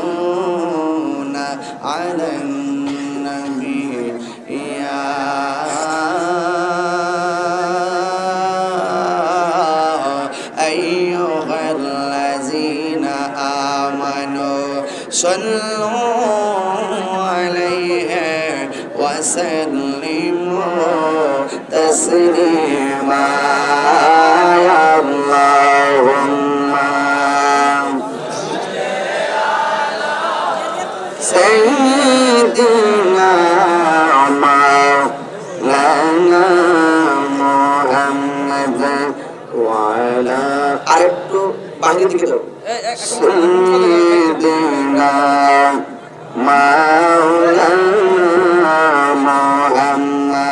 يصلون على النبي يا أيها الذين آمنوا صلوا عليه وسلموا تسليما يا اللهم سيدنا مولانا محمد وعلى আরেকটু বাহিরের দিকে যাও سيدنا مولانا محمد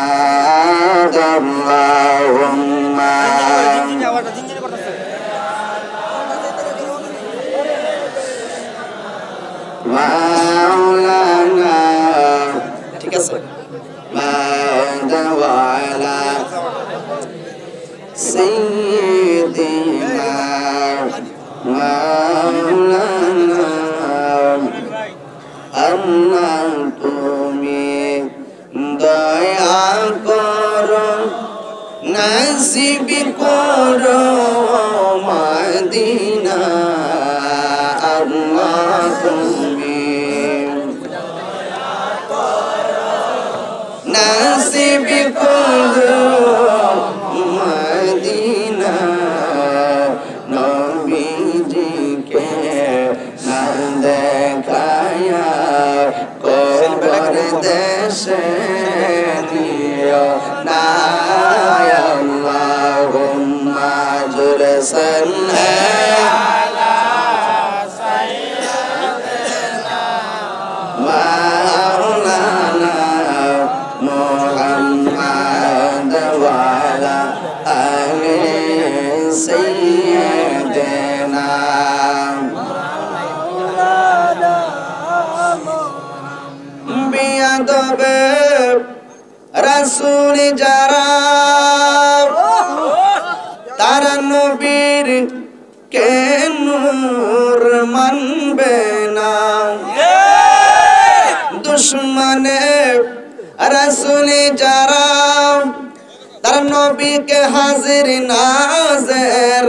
اللهم مولانا ঠিক আছে وعلى سيدنا مولانا আল্লাহ তুমি দয়া করো নসিব করো মদিনা আল্লাহ তুমি নসিব করো মদিনা নবীজিকে না দেখায়া কবর দেশে দিও না আল্লাহুম্মা জুরে সাল্লি আলা সাইয়্যিদিনা মাওলানা মুহাম্মদ ওয়া আলা আলি সাইয়্যিদিনা বিয়াদবে রাসূল যারা তারা নবীর কে নূর মানবে না দুশমনে রাসূল যারা তারা নবীকে হাজির নাজির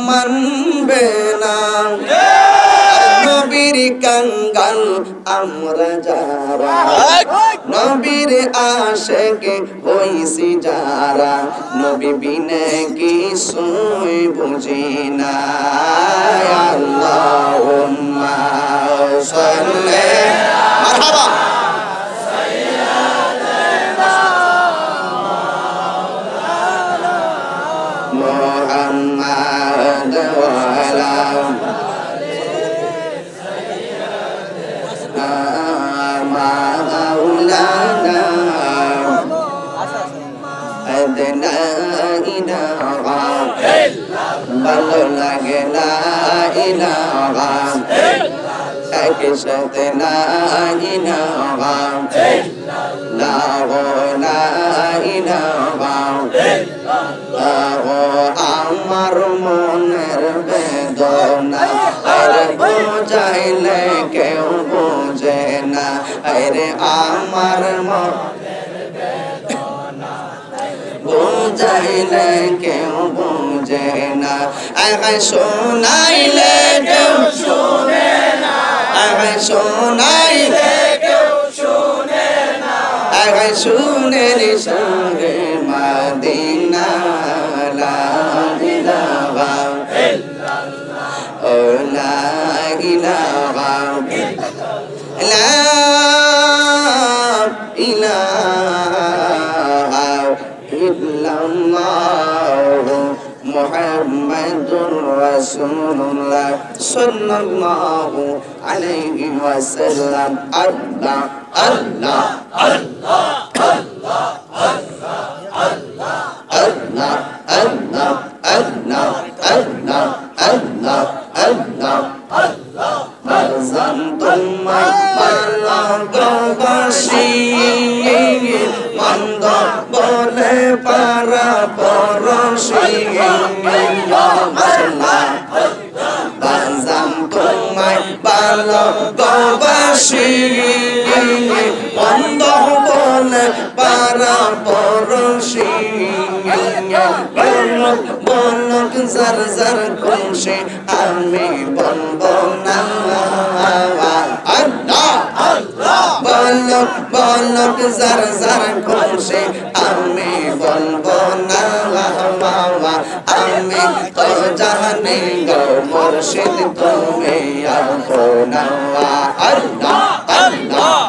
মানবে না নবীর কাঙ্গাল আমরা যারা নবীর আশিক হইছি যারা নবী বিনে কিছুই বুঝি না আল্লাহুম্মা সাল্লি মারহাবা মুহাম্মদ ওয়া আলা مولانا أدنى إله بلغ لا إله أكشف لا إله لا إله আমার মনের বেদনা আর বুঝাইলে কেউ বুঝে না আরে আমার মনের বেদনা বুঝাইলে কেউ বুঝে না আগে শোনাইলে কেউ শুনে না আগে শোনাইলে কেউ শুনে না আগে শুনের সঙ্গে মদিনা লা ইলাহা ইল্লাল্লাহ ও লা ইলাহা লা ইলাহা ইল্লাল্লাহ মুহাম্মাদুর রাসূলুল্লাহ সাল্লাল্লাহু আলাইহি ওয়াসাল্লাম আল্লাহ আল্লাহ আল্লাহ আল্লাহ আল্লাহ আল্লাহ আল্লাহ আল্লাহ আল্লাহ আল্লাহ আল্লাহ ভালোবাসি বন্ধ বলে পারা পড়শি বলক যার যার খুশি আমি বলবো না বলক বলক যার যার খুশি আমি বলবো না আমি তো জানি গো মুর্শিদ তুমি আপনা আল্লাহ আল্লাহ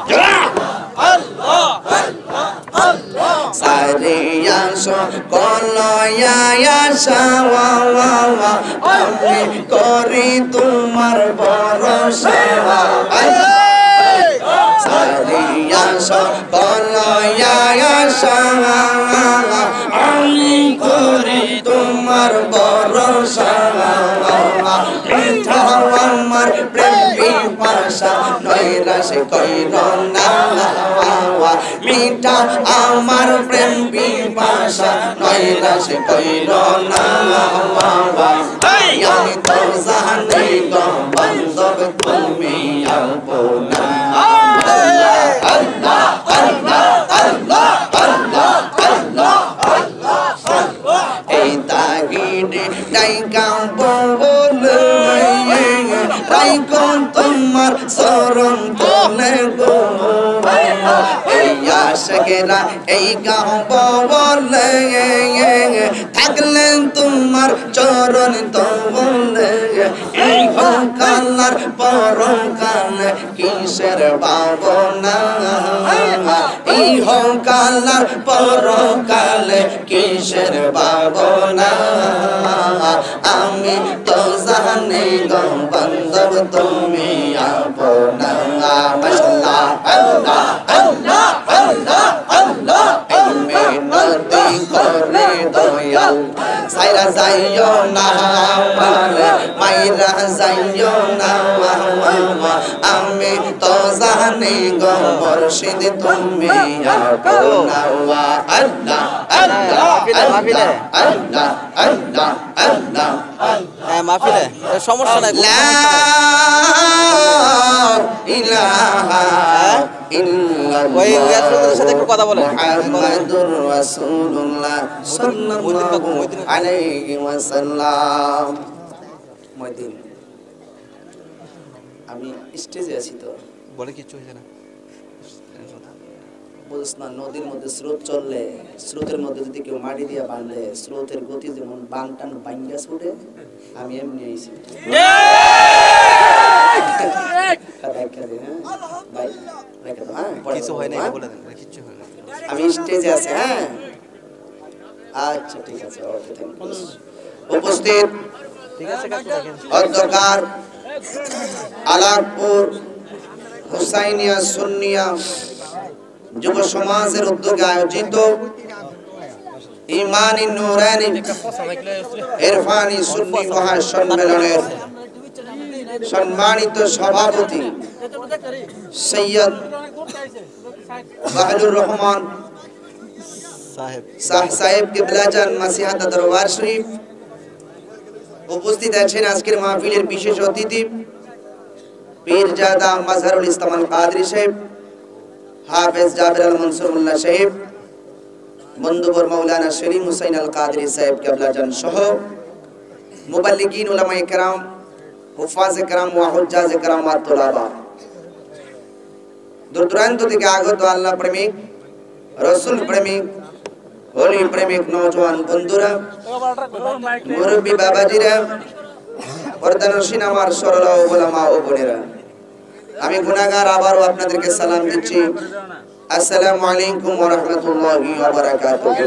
সারিয়া কলয়া আমি করি তোমার ভরসা সারিয়া কলয়া আমি করি তোমার ভরসা আমার প্রেম পিপাসা নৈরাশ কইর না মিঠা আমার প্রেম পিপাসা নৈরাশ কইর না আমি তো জানি গো বান্ধব তুমি আপনা আল্লাহ আল্লাহ আল্লাহ আল্লাহ আল্লাহ এই তাগিদে ডাইকা বলে রাইকো তোমার শরণ তোলে গো এই আশকেরা এই গাও বলে থাকলেন তোমার চরণ তো বলে এই কালার পরকাল কিসের ভাবনা এই কালার পরকাল কিসের ভাবনা আমি তো জানি গো বান্ধব তুমি আপনা মাশাআল্লাহ আল্লাহ আল্লাহ আল্লাহ আল্লাহ এই মিনতি করে দয়াল সাইরা যাইও না মাইরা যাইও না আমি তো জানি গো মুর্শিদ তুমি আপনা আল্লাহ আল্লাহ আল্লাহ আল্লাহ আল্লাহ আল্লাহ হ্যাঁ মাহফিলে সমস্যা নাই লা ইলাহা ইল্লাল্লাহ ওই রাসূলের সাথে একটু কথা বলেন মুহাম্মাদুর রাসূলুল্লাহ সাল্লাল্লাহু আলাইহি ওয়াসাল্লাম মদিন আমি স্টেজে আছি তো বলে কিছু হইছে না বুঝছ না নদীর মধ্যে স্রোত চললে স্রোতের মধ্যে যদি কেউ মাটি দিয়ে বাঁধলে স্রোতের গতি যেমন বান টান বাইঙ্গা ছুটে আমি এমনি আইছি কিছু হয় না বলে দেন কিছু হয় না আমি স্টেজে আছি হ্যাঁ আচ্ছা ঠিক আছে ওকে থ্যাংক ইউ উপস্থিত ঠিক আছে কাকু দেখেন অধ্যকার আলাদপুর হুসাইনিয়া সুন্নিয়া যুব সমাজের উদ্যোগে আয়োজিত ইমানি নূরানি ইরফানি সুন্নি মহাসম্মেলনের সম্মানিত সভাপতি সৈয়দ বাহলুর রহমান সাহেব কিবলাজান মাসিহাত দরবার শরীফ উপস্থিত আছেন আজকের মাহফিলের বিশেষ অতিথি পীরজাদা মাজহারুল ইসলাম আল কাদরি সাহেব হাফেজ জাবির আল মনসুর মোল্লা সাহেব বন্ধুবর মাওলানা শরীফ হুসাইন আল কাদরি সাহেব কিবলাজান সহ মুবাল্লিগিন উলামায়ে কেরাম হুফাজে কেরাম ওয়া হুজ্জাজে কেরাম ওয়া তুলাবা দূর দূরান্ত থেকে আগত আল্লাহ প্রেমিক রাসূল প্রেমিক ওলি প্রেমিক নওজোয়ান বন্ধুরা মুরব্বি বাবাজিরা পর্দানশীন আমার সরল উলামা ও বোনেরা আমি গুনাহগার আবারও আপনাদেরকে সালাম দিচ্ছি আসসালামু আলাইকুম ওয়া রাহমাতুল্লাহি ওয়া বারাকাতুহু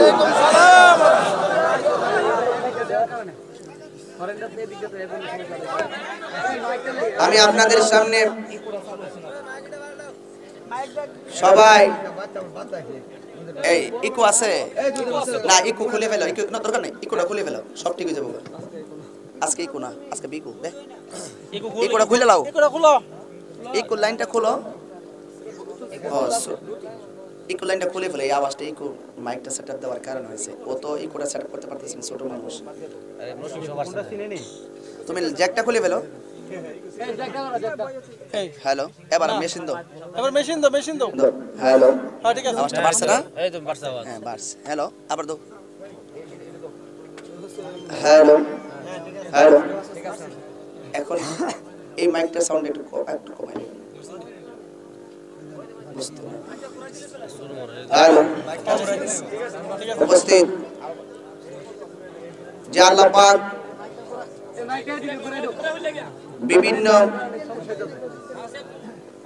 আমি আপনাদের সামনে সবাই এই ইকো আছে না ইকো খুলে ফেলো ইকো না দরকার নাই ইকোটা খুলে ফেলো সব ঠিক হয়ে যাবে আজকে ইকো না আজকে বিকো দে ইকোটা খুলে লাও ইকোটা খুলো ইকো লাইনটা খুলো ও ইকো লাইনটা খুলে ফেলে এই আওয়াজটা ইকো মাইকটা সেটআপ দেওয়ার কারণ হয়েছে ও তো ইকোটা সেটআপ করতে পারতেছেন ছোট মানুষ আরে নতুন সবার সাথে চিনি নি তুমি জ্যাকটা খুলে ফেলো হ্যালো, এবার মেশিন দাও। এবার মেশিন দাও হ্যালো, হ্যাঁ ঠিক আছে আওয়াজটা বাড়ছে না? এই তো বাড়ছে আওয়াজ। হ্যাঁ বাড়ছে। হ্যালো, আবার দাও। Hello, hello. এখন এই মাইকটা সাউন্ড একটু কমাই দিন। বুঝতে হ্যালো, উপস্থিত যে আল্লাহ পাক বিভিন্ন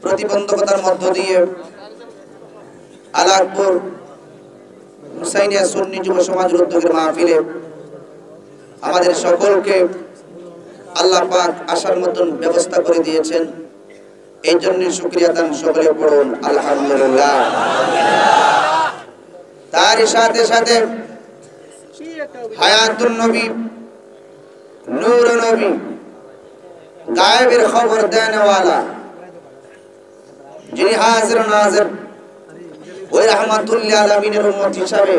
প্রতিবন্ধকতার মধ্য দিয়ে আলাদপুর হুসাইনিয়া সুন্নি যুব সমাজের উদ্যোগের মাহফিলে আমাদের সকলকে আল্লাহ পাক আসার মতন ব্যবস্থা করে দিয়েছেন। এই জন্য শুকরিয়া দান সকলে পড়ুন আলহামদুলিল্লাহ। তার সাথে সাথে হায়াতুন নবী, নূর নবী, গায়েবের খবর দেনেওয়ালা, যিনি হাজির নাজির ওই রাহমাতুল লিল আলামিনের উম্মত হিসাবে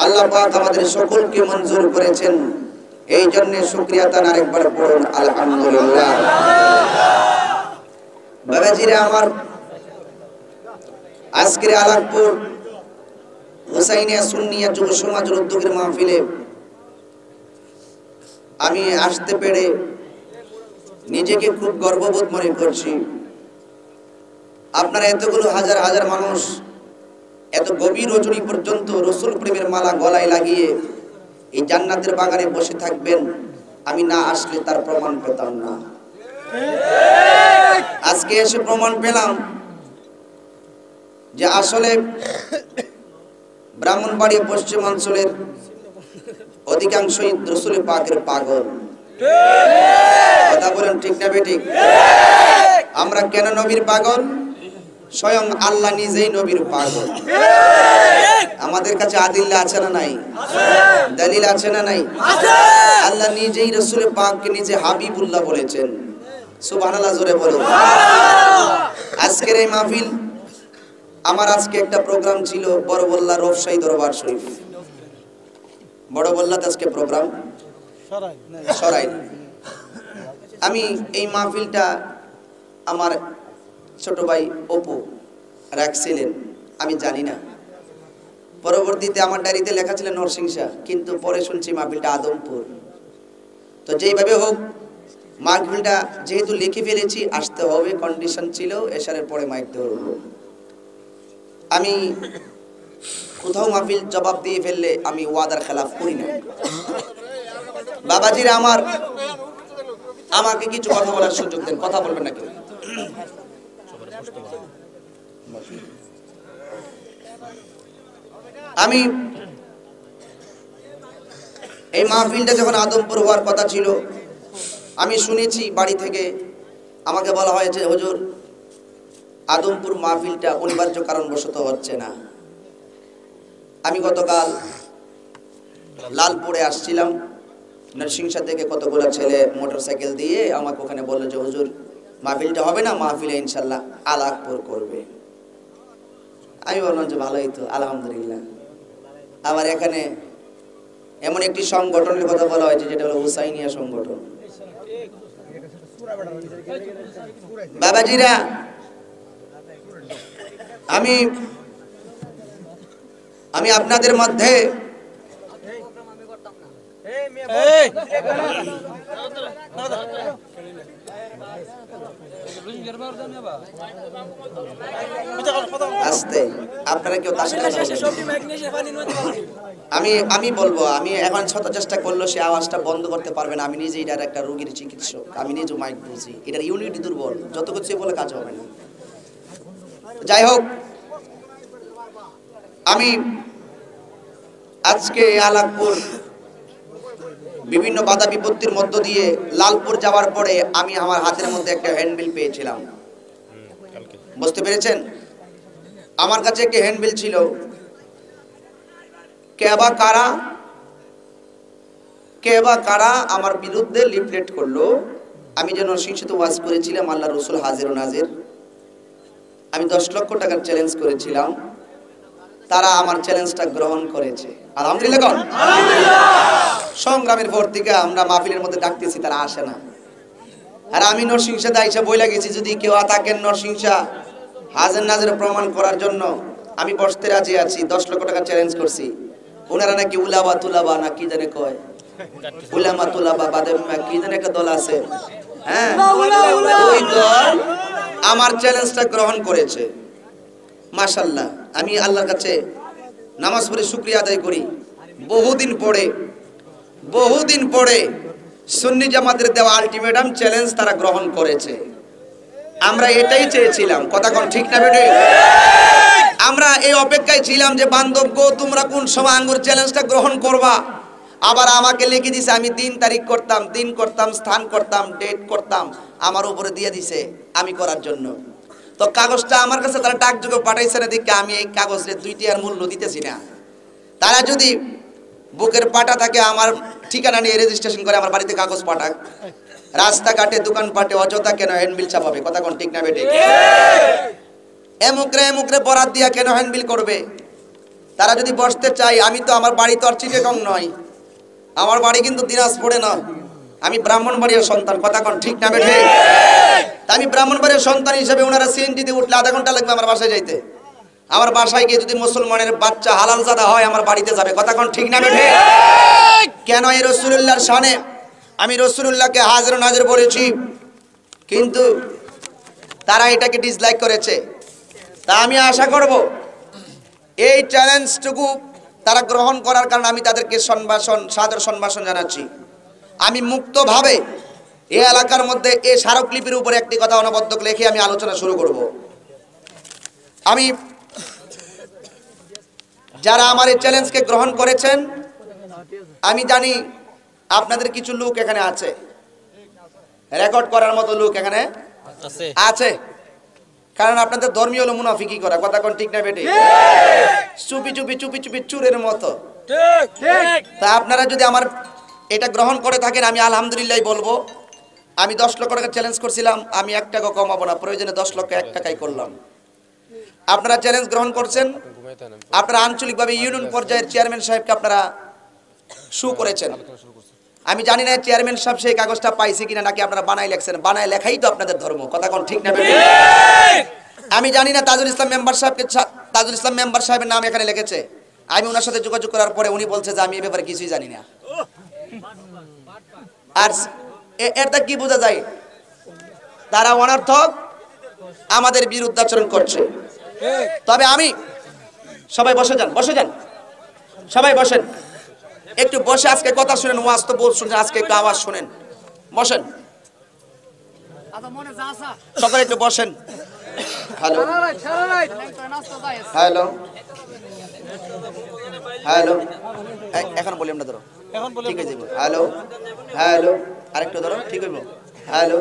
আল্লাহ পাক আমাদের সকলকে মঞ্জুর করেছেন। এই জন্য শুকরিয়া তার আরেকবার পড়ুন আলহামদুলিল্লাহ। বাবাজিরা আমার, আজকের আলাদপুর হুসাইনিয়া সুন্নিয়া যুব সমাজের উদ্যোগের মাহফিলে আমি আসতে পেরে নিজেকে খুব গর্ববোধ মনে করছি। আপনারা এতগুলো হাজার হাজার মানুষ এত গভীর রজনী পর্যন্ত রসুল প্রেমের মালা গলায় লাগিয়ে এই জান্নাতের বাগানে বসে থাকবেন, আমি না আসলে তার প্রমাণ পেতাম না। আজকে এসে প্রমাণ পেলাম যে আসলে ব্রাহ্মণবাড়িয়া পশ্চিমাঞ্চলের অধিকাংশই রসুল পাকের পাগল। কথা বলেন ঠিক না বেঠিক? আমরা কেন নবীর পাগল? স্বয়ং আল্লাহ নিজেই নবীর পাগল। আমাদের কাছে আদিল্লা আছে না নাই? দলিল আছে না নাই? আল্লাহ নিজেই রসুল পাককে নিজে হাবিবুল্লাহ বলেছেন। সুবহানাল্লাহ, জোরে বলুন। আজকের এই মাহফিল, আমার আজকে একটা প্রোগ্রাম ছিল বড়বল্লা রফসাই দরবার শরীফ। বড়বল্লাতে আজকে প্রোগ্রাম সরাই। আমি এই মাহফিলটা আমার ছোট ভাই অপু রাখছিলেন, আমি জানি না। পরবর্তীতে আমার ডায়েরিতে লেখা ছিল নরসিংসা, কিন্তু পরে শুনছি মাহফিলটা আদমপুর। তো যেইভাবে হোক মাহফিলটা যেহেতু লিখে ফেলেছি, আসতে হবে, কন্ডিশন ছিল। এশারের পরে মাইক ধরব। আমি কোথাও মাহফিল জবাব দিয়ে ফেললে আমি ওয়াদার খেলাফ করি না। বাবাজিরা আমার, আমাকে কিছু কথা বলার সুযোগ দেন। কথা বলবেন না কেউ। আমি এই মাহফিলটা যখন আদমপুর হওয়ার কথা ছিল, আমি শুনেছি বাড়ি থেকে আমাকে বলা হয়েছে, হুজুর আদমপুর মাহফিলটা অনিবার্য কারণবশত হচ্ছে না। আমি গতকাল লালপুরে আসছিলাম, নরসিংসা থেকে কতগুলো ছেলে মোটরসাইকেল দিয়ে আমাকে ওখানে বললো যে হুজুর মাহফিলটা হবে না, মাহফিলে ইনশাল্লাহ আলাদপুর করবে। আমি বললাম যে ভালোই তো, আলহামদুলিল্লাহ। আবার এখানে এমন একটি সংগঠনের কথা বলা হয়েছে যেটা হলো হুসাইনিয়া সংগঠন। বাবাজিরা, আমি আপনাদের মধ্যে আস্তে, আপনারা কেউ আমি বলবো, আমি এখন শত চেষ্টা করলো সে আওয়াজটা বন্ধ করতে পারবে না। আমি নিজে এটার একটা রোগীর চিকিৎসক, আমি নিজে মাইক বুঝি, এটার ইউনিটি দুর্বল, যত কিছু বলে কাজ হবে না। যাই হোক, আমি আজকে আলাদপুর বিভিন্ন বাধা বিপত্তির মধ্য দিয়ে লালপুর যাওয়ার পরে আমি আমার হাতের মধ্যে একটা হ্যান্ডবিল পেয়েছিলাম। বুঝতে পেরেছেন? আমার কাছে একটা হ্যান্ডবিল ছিল। কে বা কারা আমার বিরুদ্ধে লিফলেট করলো। আমি যেন নরসিংদীতে ওয়াজ করেছিলাম আল্লাহ রসুল হাজির ও নাজির। আমি 10 লক্ষ টাকার চ্যালেঞ্জ করেছিলাম, তারা আমার চ্যালেঞ্জটা গ্রহণ করেছে। আলহামদুলিল্লাহ। সংগ্রামের পর থেকে আমরা মাহফিলের মধ্যে ডাকতেছি, তারা আসে না। আর আমি নরসিংসা দাইসা বইলা গেছি যদি কেউ থাকেন নরসিংসা হাজার নাজের প্রমাণ করার জন্য আমি বসতে রাজি আছি। 10 লক্ষ টাকা চ্যালেঞ্জ করছি। ওনারা নাকি উলাবা তুলাবা না কি জানে কয়, উলামা তুলাবা বাদে কি জানে একটা দল আছে, হ্যাঁ ওই দল আমার চ্যালেঞ্জটা গ্রহণ করেছে। মাশাআল্লাহ, আমি আল্লাহর কাছে নামাজ পড়ে শুকরিয়া আদায় করি। বহুদিন পরে সুন্নি জামাতের দেওয়া আলটিমেটাম চ্যালেঞ্জ তারা গ্রহণ করেছে। আমরা এটাই চেয়েছিলাম, কথা কোন ঠিক না বেটে? আমরা এই অপেক্ষায় ছিলাম যে বান্ধবগো তোমরা কোন সময় আঙ্গুর চ্যালেঞ্জটা গ্রহণ করবা। আবার আমাকে লিখে দিছে, আমি দিন তারিখ করতাম, দিন করতাম, স্থান করতাম, ডেট করতাম, আমার উপরে দিয়ে দিছে আমি করার জন্য। তো কাগজটা আমার কাছে তারা ডাকযোগে পাঠাইছে না দেখে আমি এই কাগজের 2 টিয়ার মূল্য দিতেছি না। তারা যদি বুকের পাটা থাকে আমার ঠিকানা নিয়ে রেজিস্ট্রেশন করে আমার বাড়িতে কাগজ পাঠাক। রাস্তাঘাটে দোকানপাটে অযথা কেন হ্যান্ডবিল চাপাবে, কথা কোন ঠিক না বেটে? এমুকরে বরাদ দিয়া কেন হ্যান্ডবিল করবে? তারা যদি বসতে চাই, আমি তো আমার বাড়ি তো আর চিটাগং নয়, আমার বাড়ি কিন্তু দিনাজপুরে না, আমি ব্রাহ্মণবাড়িয়ার সন্তান, কথা কোন ঠিক না বেটে? আমি ব্রাহ্মণবাড়িয়ার সন্তান হিসেবে ওনারা সিএনজিতে উঠলে আধা ঘন্টা লাগবে আমার বাসায় যাইতে। আমার বাসায় গিয়ে যদি মুসলমানের বাচ্চা হালাল জাদা হয় আমার বাড়িতে যাবে, কথা কোন ঠিক না বেঠে? কেন এই রাসূলুল্লাহর শানে আমি রাসূলুল্লাহকে হাজির নাজির বলেছি, কিন্তু তারা এটাকে ডিসলাইক করেছে। তা আমি আশা করব এই চ্যালেঞ্জটুকু তারা গ্রহণ করার কারণে আমি তাদেরকে সাদর সম্ভাষণ জানাচ্ছি। আমি মুক্তভাবে এই এলাকার মধ্যে এই স্মারকলিপির উপরে একটি কথা অনবদ্য লিখে আমি আলোচনা শুরু করব। আমি যারা আমার এই চ্যালেঞ্জকে গ্রহণ করেছেন, আমি জানি আপনাদের কিছু লোক এখানে আছে, রেকর্ড করার মতো লোক এখানে আছে, কারণ আপনাদের ধর্মীয় হলো মুনাফিকি করা, কথা কোন ঠিক না বেটে? চুপি চুপি চুরের মতো। তা আপনারা যদি আমার এটা গ্রহণ করে থাকেন আমি আলহামদুলিল্লাহ বলবো। আমি 10 লক্ষ টাকা চ্যালেঞ্জ করছিলাম, আমি 1 টাকা কমাবো না, প্রয়োজনে 10 লক্ষ 1 টাকাই করলাম। আপনারা চ্যালেঞ্জ গ্রহণ করছেন, আপনারা আঞ্চলিকভাবে ইউনিয়ন পর্যায়ের চেয়ারম্যান সাহেবকে আপনারা শু করেছেন। আমি জানি না চেয়ারম্যান সাহেব সেই কাগজটা পাইছে কিনা, নাকি আপনারা বানাই লেখছেন। বানায় লেখাই তো আপনাদের ধর্ম, কথা কোন ঠিক না বেটে? আমি জানি না তাজুল ইসলাম মেম্বার সাহেবের নাম এখানে লিখেছে। আমি ওনার সাথে যোগাযোগ করার পরে উনি বলছে যে আমি এই ব্যাপারে কিছুই জানি না। আর এটা কি বোঝা যায়? তারা অনর্থক আমাদের বিরুদ্ধাচরণ করছে। তবে আমি সবাই বসে যান সবাই বসেন, একটু বসে আজকে কথা শুনেন, ওয়াজ তো বল শুনেন, আজকে একটু আওয়াজ শুনেন, বসেন সকলে একটু বসেন। হ্যালো হ্যালো হ্যালো, এখন বলি আমরা, ধরো ঠিক আছে, হ্যালো হ্যালো, আরেকটু ধরো, ঠিক হইব, হ্যালো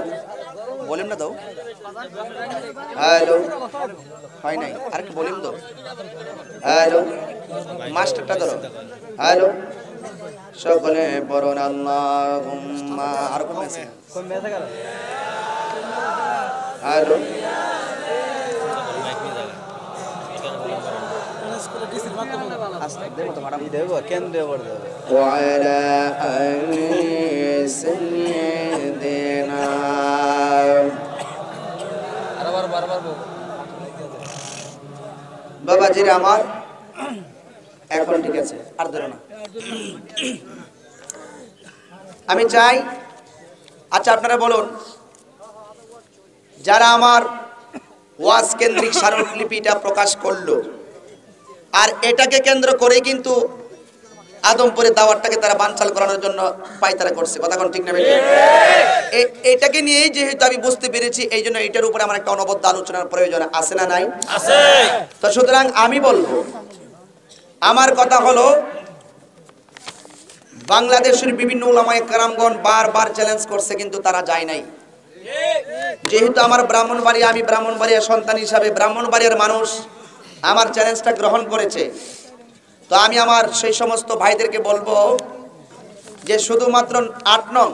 বলিম না, দাও হ্যালো, হয় নাই, আরেকটু বলিম তো, হ্যালো মাস্টারটা ধরো, হ্যালো সকলে বলুন আল্লাহুম্মা, আর কোন আছে? হ্যালো وعلى آل سيدنا বাবাজিরা আমার, এখন ঠিক আছে, আর ধরো না। আমি চাই, আচ্ছা আপনারা বলুন, যারা আমার ওয়াজ কেন্দ্রিক স্মারকলিপিটা প্রকাশ করলো, আর এটাকে কেন্দ্র করে কিন্তু আদমপুরের দাওয়াতটাকে তারা বানচাল করানোর জন্য পায়তারা করছে, কথা কোন ঠিক না বেটে? এটাকে নিয়েই যেহেতু আমি বুঝতে পেরেছি, এই জন্য এটার উপরে আমার একটা অনবদ্য আলোচনার প্রয়োজন আছে না নাই? আছে। তো সুতরাং আমি বলবো, আমার কথা হলো, বাংলাদেশের বিভিন্ন উলামায়ে কেরামগণ বারবার চ্যালেঞ্জ করছে, কিন্তু তারা যায় নাই। যেহেতু আমার ব্রাহ্মণবাড়িয়া, আমি ব্রাহ্মণবাড়িয়ার সন্তান হিসাবে ব্রাহ্মণবাড়িয়ার মানুষ আমার চ্যালেঞ্জটা গ্রহণ করেছে। তো আমি আমার সেই সমস্ত ভাইদেরকে বলবো যে শুধুমাত্র 8 নং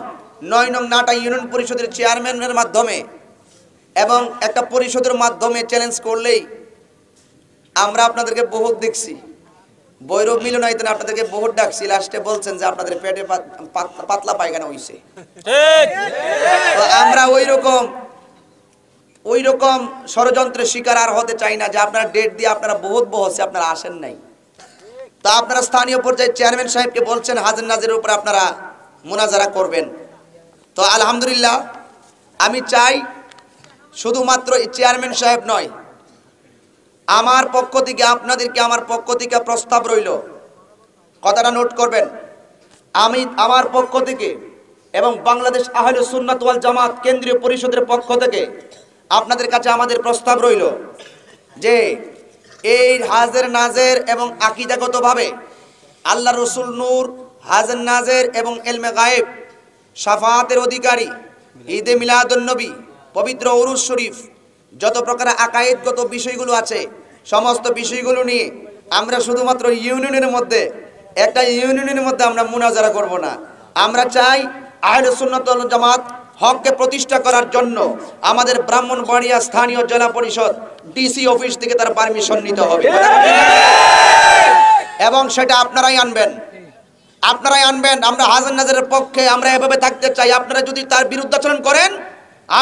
9 নং নাটা ইউনিয়ন পরিষদের চেয়ারম্যানের মাধ্যমে এবং একটা পরিষদের মাধ্যমে চ্যালেঞ্জ করলেই, আমরা আপনাদেরকে বহুত দেখছি, বৈরব মিলনায়তনে আপনাদেরকে বহুত ডাকছি, লাস্টে বলছেন যে আপনাদের পেটে পাতলা পায়খানা হইছে। তো আমরা আমরা ওই রকম ষড়যন্ত্রের শিকার আর হতে চাই না যে আপনারা ডেট দিয়ে আপনারা বহুত বহসে আপনারা আসেন নাই। তা আপনারা স্থানীয় পর্যায়ে চেয়ারম্যান সাহেবকে বলছেন হাজির নাজিরের উপর আপনারা মুনাজারা করবেন। তো আলহামদুলিল্লাহ আমি চাই শুধুমাত্র চেয়ারম্যান সাহেব নয়, আমার পক্ষ থেকে আপনাদেরকে আমার পক্ষ থেকে প্রস্তাব রইল, কথাটা নোট করবেন। আমি আমার পক্ষ থেকে এবং বাংলাদেশ আহলে সুন্নাত ওয়াল জামাত কেন্দ্রীয় পরিষদের পক্ষ থেকে আপনাদের কাছে আমাদের প্রস্তাব রইল যে এই হাজের নাজের এবং আকীদাগতভাবে আল্লাহ রসুল নূর, হাজের নাজের এবং এলমে গায়েব, শাফাআতের অধিকারী, ঈদে মিলাদুন নবী, পবিত্র উরুস শরীফ, যত প্রকার আকায়েদগত বিষয়গুলো আছে সমস্ত বিষয়গুলো নিয়ে আমরা শুধুমাত্র ইউনিয়নের মধ্যে আমরা মুনাজারা করব না। আমরা চাই আহলে সুন্নাত ওয়াল জামাত হককে প্রতিষ্ঠা করার জন্য আমাদের ব্রাহ্মণবাড়িয়া স্থানীয় জেলা পরিষদ ডিসি অফিস থেকে তার পারমিশন নিতে হবে এবং সেটা আপনারাই আনবেন। আমরা হাজার নাজারের পক্ষে আমরা এভাবে থাকতে চাই। আপনারা যদি তার বিরুদ্ধাচরণ করেন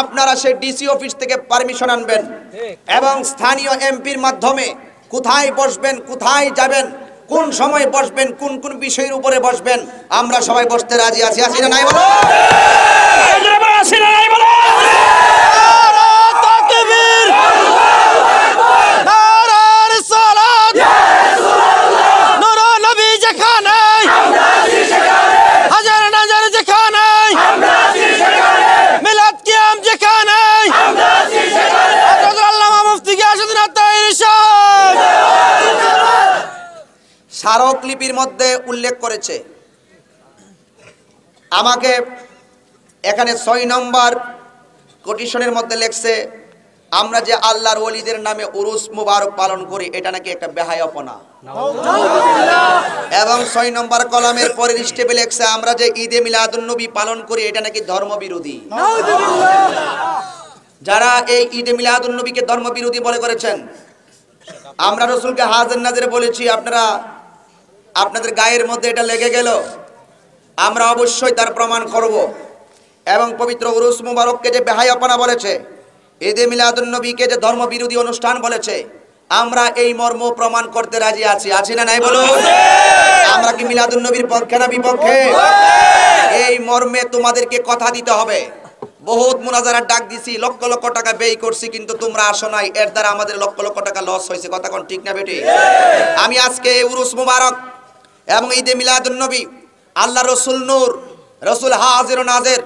আপনারা সেই ডিসি অফিস থেকে পারমিশন আনবেন এবং স্থানীয় এমপির মাধ্যমে কোথায় বসবেন, কোথায় যাবেন, কোন সময় বসবেন, কোন কোন বিষয়ের উপরে বসবেন আমরা সবাই বসতে রাজি আছি। আছি না নাই বলো? স্মারকলিপির মধ্যে উল্লেখ করেছে, আমাকে এখানে 6 নম্বর কোটেশনের মধ্যে লেখছে আমরা যে আল্লাহর ওলিদের নামে উরুস মুবারক পালন করি এটা নাকি একটা বেহায়াপনা। এবং 6 নম্বর কলামের পরের স্টেপে লেখছে আমরা যে ঈদে মিলাদুন নবী পালন করি এটা নাকি ধর্মবিরোধী। যারা এই ঈদে মিলাদুন নবীকে ধর্মবিরোধী বলে করেছেন, আমরা রসুলকে হাজির নাজিরে বলেছি, আপনাদের গায়ের মধ্যে এটা লেগে গেল, আমরা অবশ্যই তার প্রমাণ করব। এবং পবিত্র উরুস মুবারককে যে বেহায়াপনা বলেছে, ঈদে মিলাদুন নবীকে যে ধর্মবিরোধী অনুষ্ঠান বলেছে, আমরা এই মর্ম প্রমাণ করতে রাজি আছি। আছি না নাই বলুন? আমরা কি মিলাদুন নবীর পক্ষে না বিপক্ষে? এই মর্মে তোমাদেরকে কথা দিতে হবে। বহুত মুনাজারার ডাক দিছি, লক্ষ লক্ষ টাকা ব্যয় করছি, কিন্তু তোমরা আসো নাই, এর দ্বারা আমাদের লক্ষ লক্ষ টাকা লস হয়েছে। কথা কোন ঠিক না বেটি? আমি আজকে উরুস মুবারক এবং ঈদে মিলাদুন নবী, আল্লাহ রসুল নূর, রসুল হাজির ও নাজির,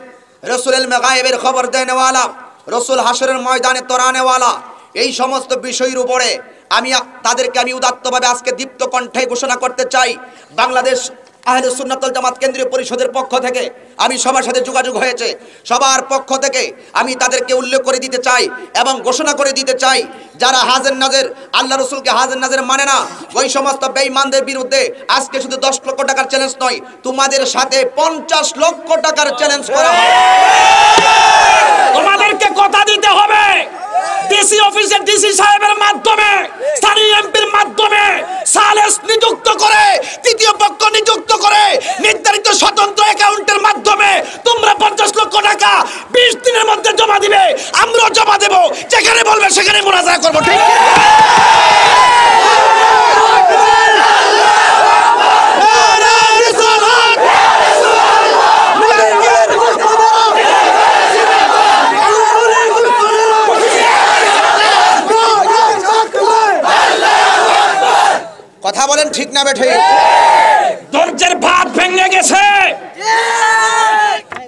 রসুল ইলমে গায়েবের খবর দেনেওয়ালা, রসুল হাসরের ময়দানে তরানেওয়ালা, এই সমস্ত বিষয়ের উপরে তাদেরকে আমি উদাত্তভাবে আজকে দীপ্ত কণ্ঠে ঘোষণা করতে চাই। বাংলাদেশ আহলে সুন্নাত ওয়াল জামাত কেন্দ্রীয় পরিষদের পক্ষ থেকে আমি সবার সাথে যোগাযোগ হয়েছে, সবার পক্ষ থেকে আমি তাদেরকে উল্লেখ করে দিতে চাই এবং ঘোষণা করে দিতে চাই, যারা হাজির নাজির, আল্লাহ রসুলকে হাজির নাজির মানে না, ওই সমস্ত বেঈমানদের বিরুদ্ধে আজকে শুধু 10 লক্ষ টাকার চ্যালেঞ্জ নয়, তোমাদের সাথে 50 লক্ষ টাকার চ্যালেঞ্জ করা হবে। তোমাদেরকে কথা দিতে হবে, ডিসি অফিসে ডিসি সাহেবের মাধ্যমে, স্থানীয় এমপির মাধ্যমে সালেস নিযুক্ত করে, তৃতীয় পক্ষ নিযুক্ত করে নির্ধারিত স্বতন্ত্র অ্যাকাউন্টের মাধ্যমে তোমরা 50 লক্ষ টাকা 20 দিনের মধ্যে জমা দিবে, আমরাও জমা দেব, যেখানে বলবে সেখানে মুনাজারা করব। ঠিক কথা বলেন ঠিক না বেঠে? দরজার ভাত ভেঙে গেছে,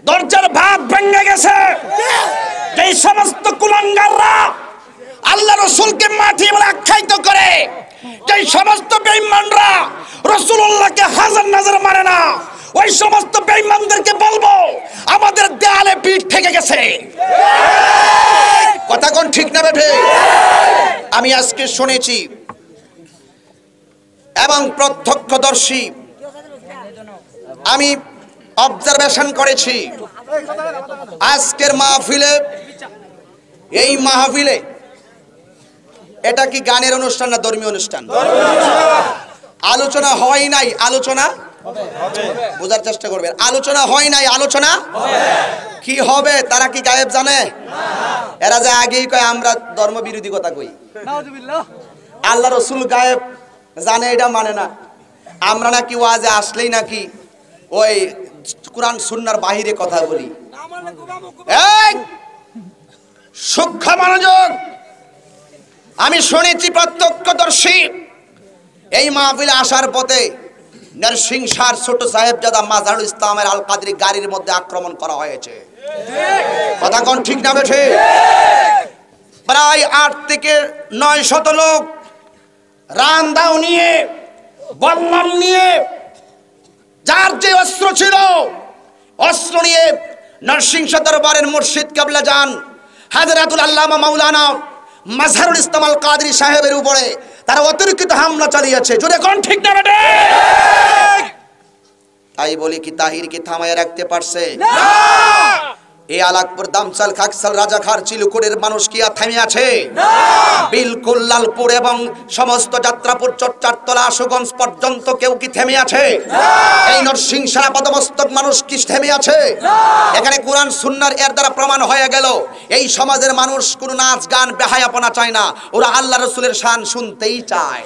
দরজার ভাত ভেঙে গেছে। এই সমস্ত কুলাঙ্গাররা আল্লাহ রসুলকে মাটি বলে আখ্যায়িত করে, যে সমস্ত বেঈমানরা রাসূলুল্লাহকে হাজার নাজার মানে না, ওই সমস্ত বেঈমানদেরকে বলবো আমাদের দেয়ালে পিঠ থেকে গেছে। কথা কোন ঠিক না বেঠে? আমি আজকে শুনেছি এবং প্রত্যক্ষদর্শী, আমি অবজারভেশন করেছি, আজকের মাহফিলে, এই মাহফিলে এটা কি গানের অনুষ্ঠান না ধর্মীয় অনুষ্ঠান? আলোচনা হয় নাই, আলোচনা বোঝার চেষ্টা করবেন। আলোচনা হয় নাই, আলোচনা কি হবে তারা কি গায়েব জানে? এরা যে আগেই কয় আমরা ধর্ম বিরোধী কথা কই, আল্লাহ রসুল গায়েব জানে এটা মানে না। আমরা নাকি ওয়াজে আসলেই নাকি ওই কোরআন সুন্নাহর বাহিরে কথা বলি। এই সূক্ষ্ম মনোযোগ, আমি শুনেছি প্রত্যক্ষদর্শী এই মাহফিলে আসার পথে নরসিংসার ছোট সাহেবজাদা মাজারুল ইসলামের আল কাদরি গাড়ির মধ্যে আক্রমণ করা হয়েছে। কথা কোন ঠিক না বেঠে? প্রায় 8 থেকে 900 লোক রান্দাও নিয়ে, বল্লম নিয়ে, যার যে অস্ত্র ছিল অস্ত্র নিয়ে নরসিংহ দরবারের মুর্শিদ কিবলা জান হযরতুল আল্লামা মাওলানা মাজহারুল ইসলাম আল কাদরি সাহেবের উপরে তারা অতিরিক্ত হামলা চালিয়েছে। জোরে কোন ঠিক না বেটে? তাই বলি কি তাহিরকে থামায় রাখতে পারছে? না। এই আলাকপুর দামচাল খাকসাল রাজাখার চিলুকুড়ের মানুষ কি আর থেমে আছে? না। বিলকুল লালপুর এবং সমস্ত যাত্রাপুর চট্টারতলা আশুগঞ্জ পর্যন্ত কেউ কি থেমে আছে? না। এই নরসিংসারা পদমস্তক মানুষ কি থেমে আছে? না। এখানে কোরআন সুন্নাহর এর দ্বারা প্রমাণ হয়ে গেল এই সমাজের মানুষ কোনো নাচ গান বেহায়াপনা চায় না, ওরা আল্লাহ রাসূলের শান শুনতেই চায়।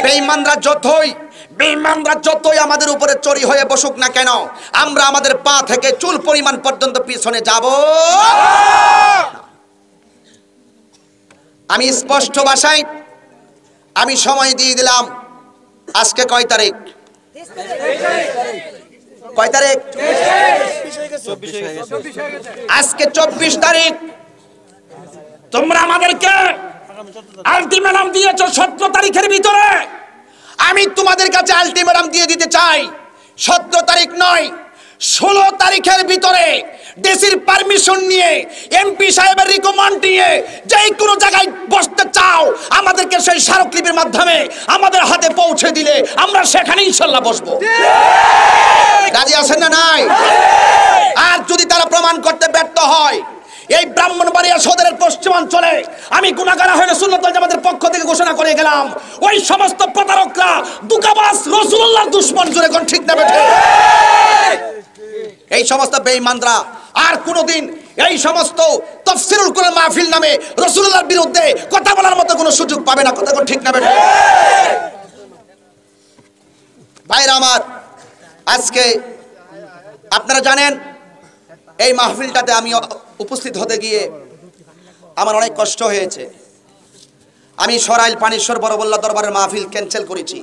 বেঈমানরা যতই আমাদের উপরে চড়ি হয়ে বসুক না কেন, আমরা আমাদের পা থেকে চুল পরিমাণ পর্যন্ত পিছনে যাব। আমি স্পষ্ট ভাষায় আমি সময় দিয়ে দিলাম। আজকে কয় তারিখ? কয় তারিখ? আজকে 24 তারিখ। তোমরা আমাদেরকে আলটিমেটাম দিয়েছো 17 তারিখের ভিতরে। আমি তোমাদের কাছে আলটিমেটাম দিয়ে দিতে চাই 17 তারিখ নয়, 16 তারিখের ভিতরে ডিসির পারমিশন নিয়ে, এমপি সাহেবের রিকমেন্ড নিয়ে যেই কোনো জায়গায় বসতে চাও আমাদেরকে সেই স্মারকলিপির মাধ্যমে আমাদের হাতে পৌঁছে দিলে আমরা সেখানে ইনশাআল্লাহ বসবো। রাজি আছেন না নাই? আর যদি তারা প্রমাণ করতে ব্যর্থ হয়, এই ব্রাহ্মণবাড়িয়া সদরের পশ্চিমাঞ্চলে আমি গুনাহগার হয়ে সুন্নাত ওয়াল জামাতের পক্ষ থেকে ঘোষণা করে গেলাম, ওই সমস্ত প্রতারকরা দুকাবাজ রাসূলুল্লাহর দুশমন। জোরে কোন ঠিক না বেঠে? এই সমস্ত বেঈমানরা আর কোনোদিন এই সমস্ত তাফসীরুল কোরআন মাহফিল নামে রাসূলুল্লাহর বিরুদ্ধে কথা বলার মতো কোনো সুযোগ পাবে না। কথা কোন ঠিক না বেঠে? ভাইরা আমার, আজকে আপনারা জানেন এই মাহফিলটাতে আমি উপস্থিত হতে গিয়ে আমার অনেক কষ্ট হয়েছে। আমি সরাইল পানেশ্বর বড়বল্লা দরবারের মাহফিল ক্যান্সেল করেছি।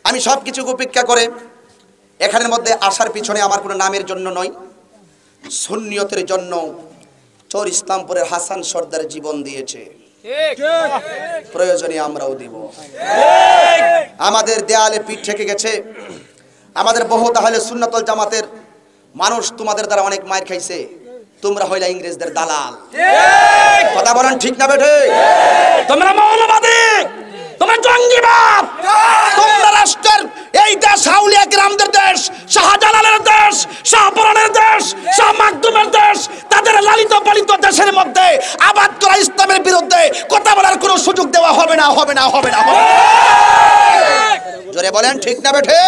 আমি সব কিছু উপেক্ষা করে এখানের মধ্যে আসার পিছনে আমার কোনো নামের জন্য নয়, সুন্নিয়তের জন্য চর ইসলামপুরের হাসান সর্দার জীবন দিয়েছে, প্রয়োজনে আমরাও দিব। আমাদের দেয়ালে পিঠ ঠেকে গেছে। আমাদের বহুত আহলে সুন্নাত ওয়াল জামাতের মানুষ তোমাদের দ্বারা অনেক মার খাইছে। তোমরা হইলা ইংরেজদের দালাল। কথা বলেন ঠিক না বেঠে? তোমরা মৌলবাদী, তোমরা জঙ্গিবাদ, তোমরা রাষ্ট্রের এই দেশ আউলিয়া কিরামদের দেশ, শাহজালালের দেশ, শাহপরানের দেশ, শাহ মাকদুমের দেশ, তাদের লালিত পালিত দেশের মধ্যে আবাদ করা ইসলামের বিরুদ্ধে কথা বলার কোনো সুযোগ দেওয়া হবে না, হবে না, হবে না। জোরে বলেন ঠিক না বেঠে?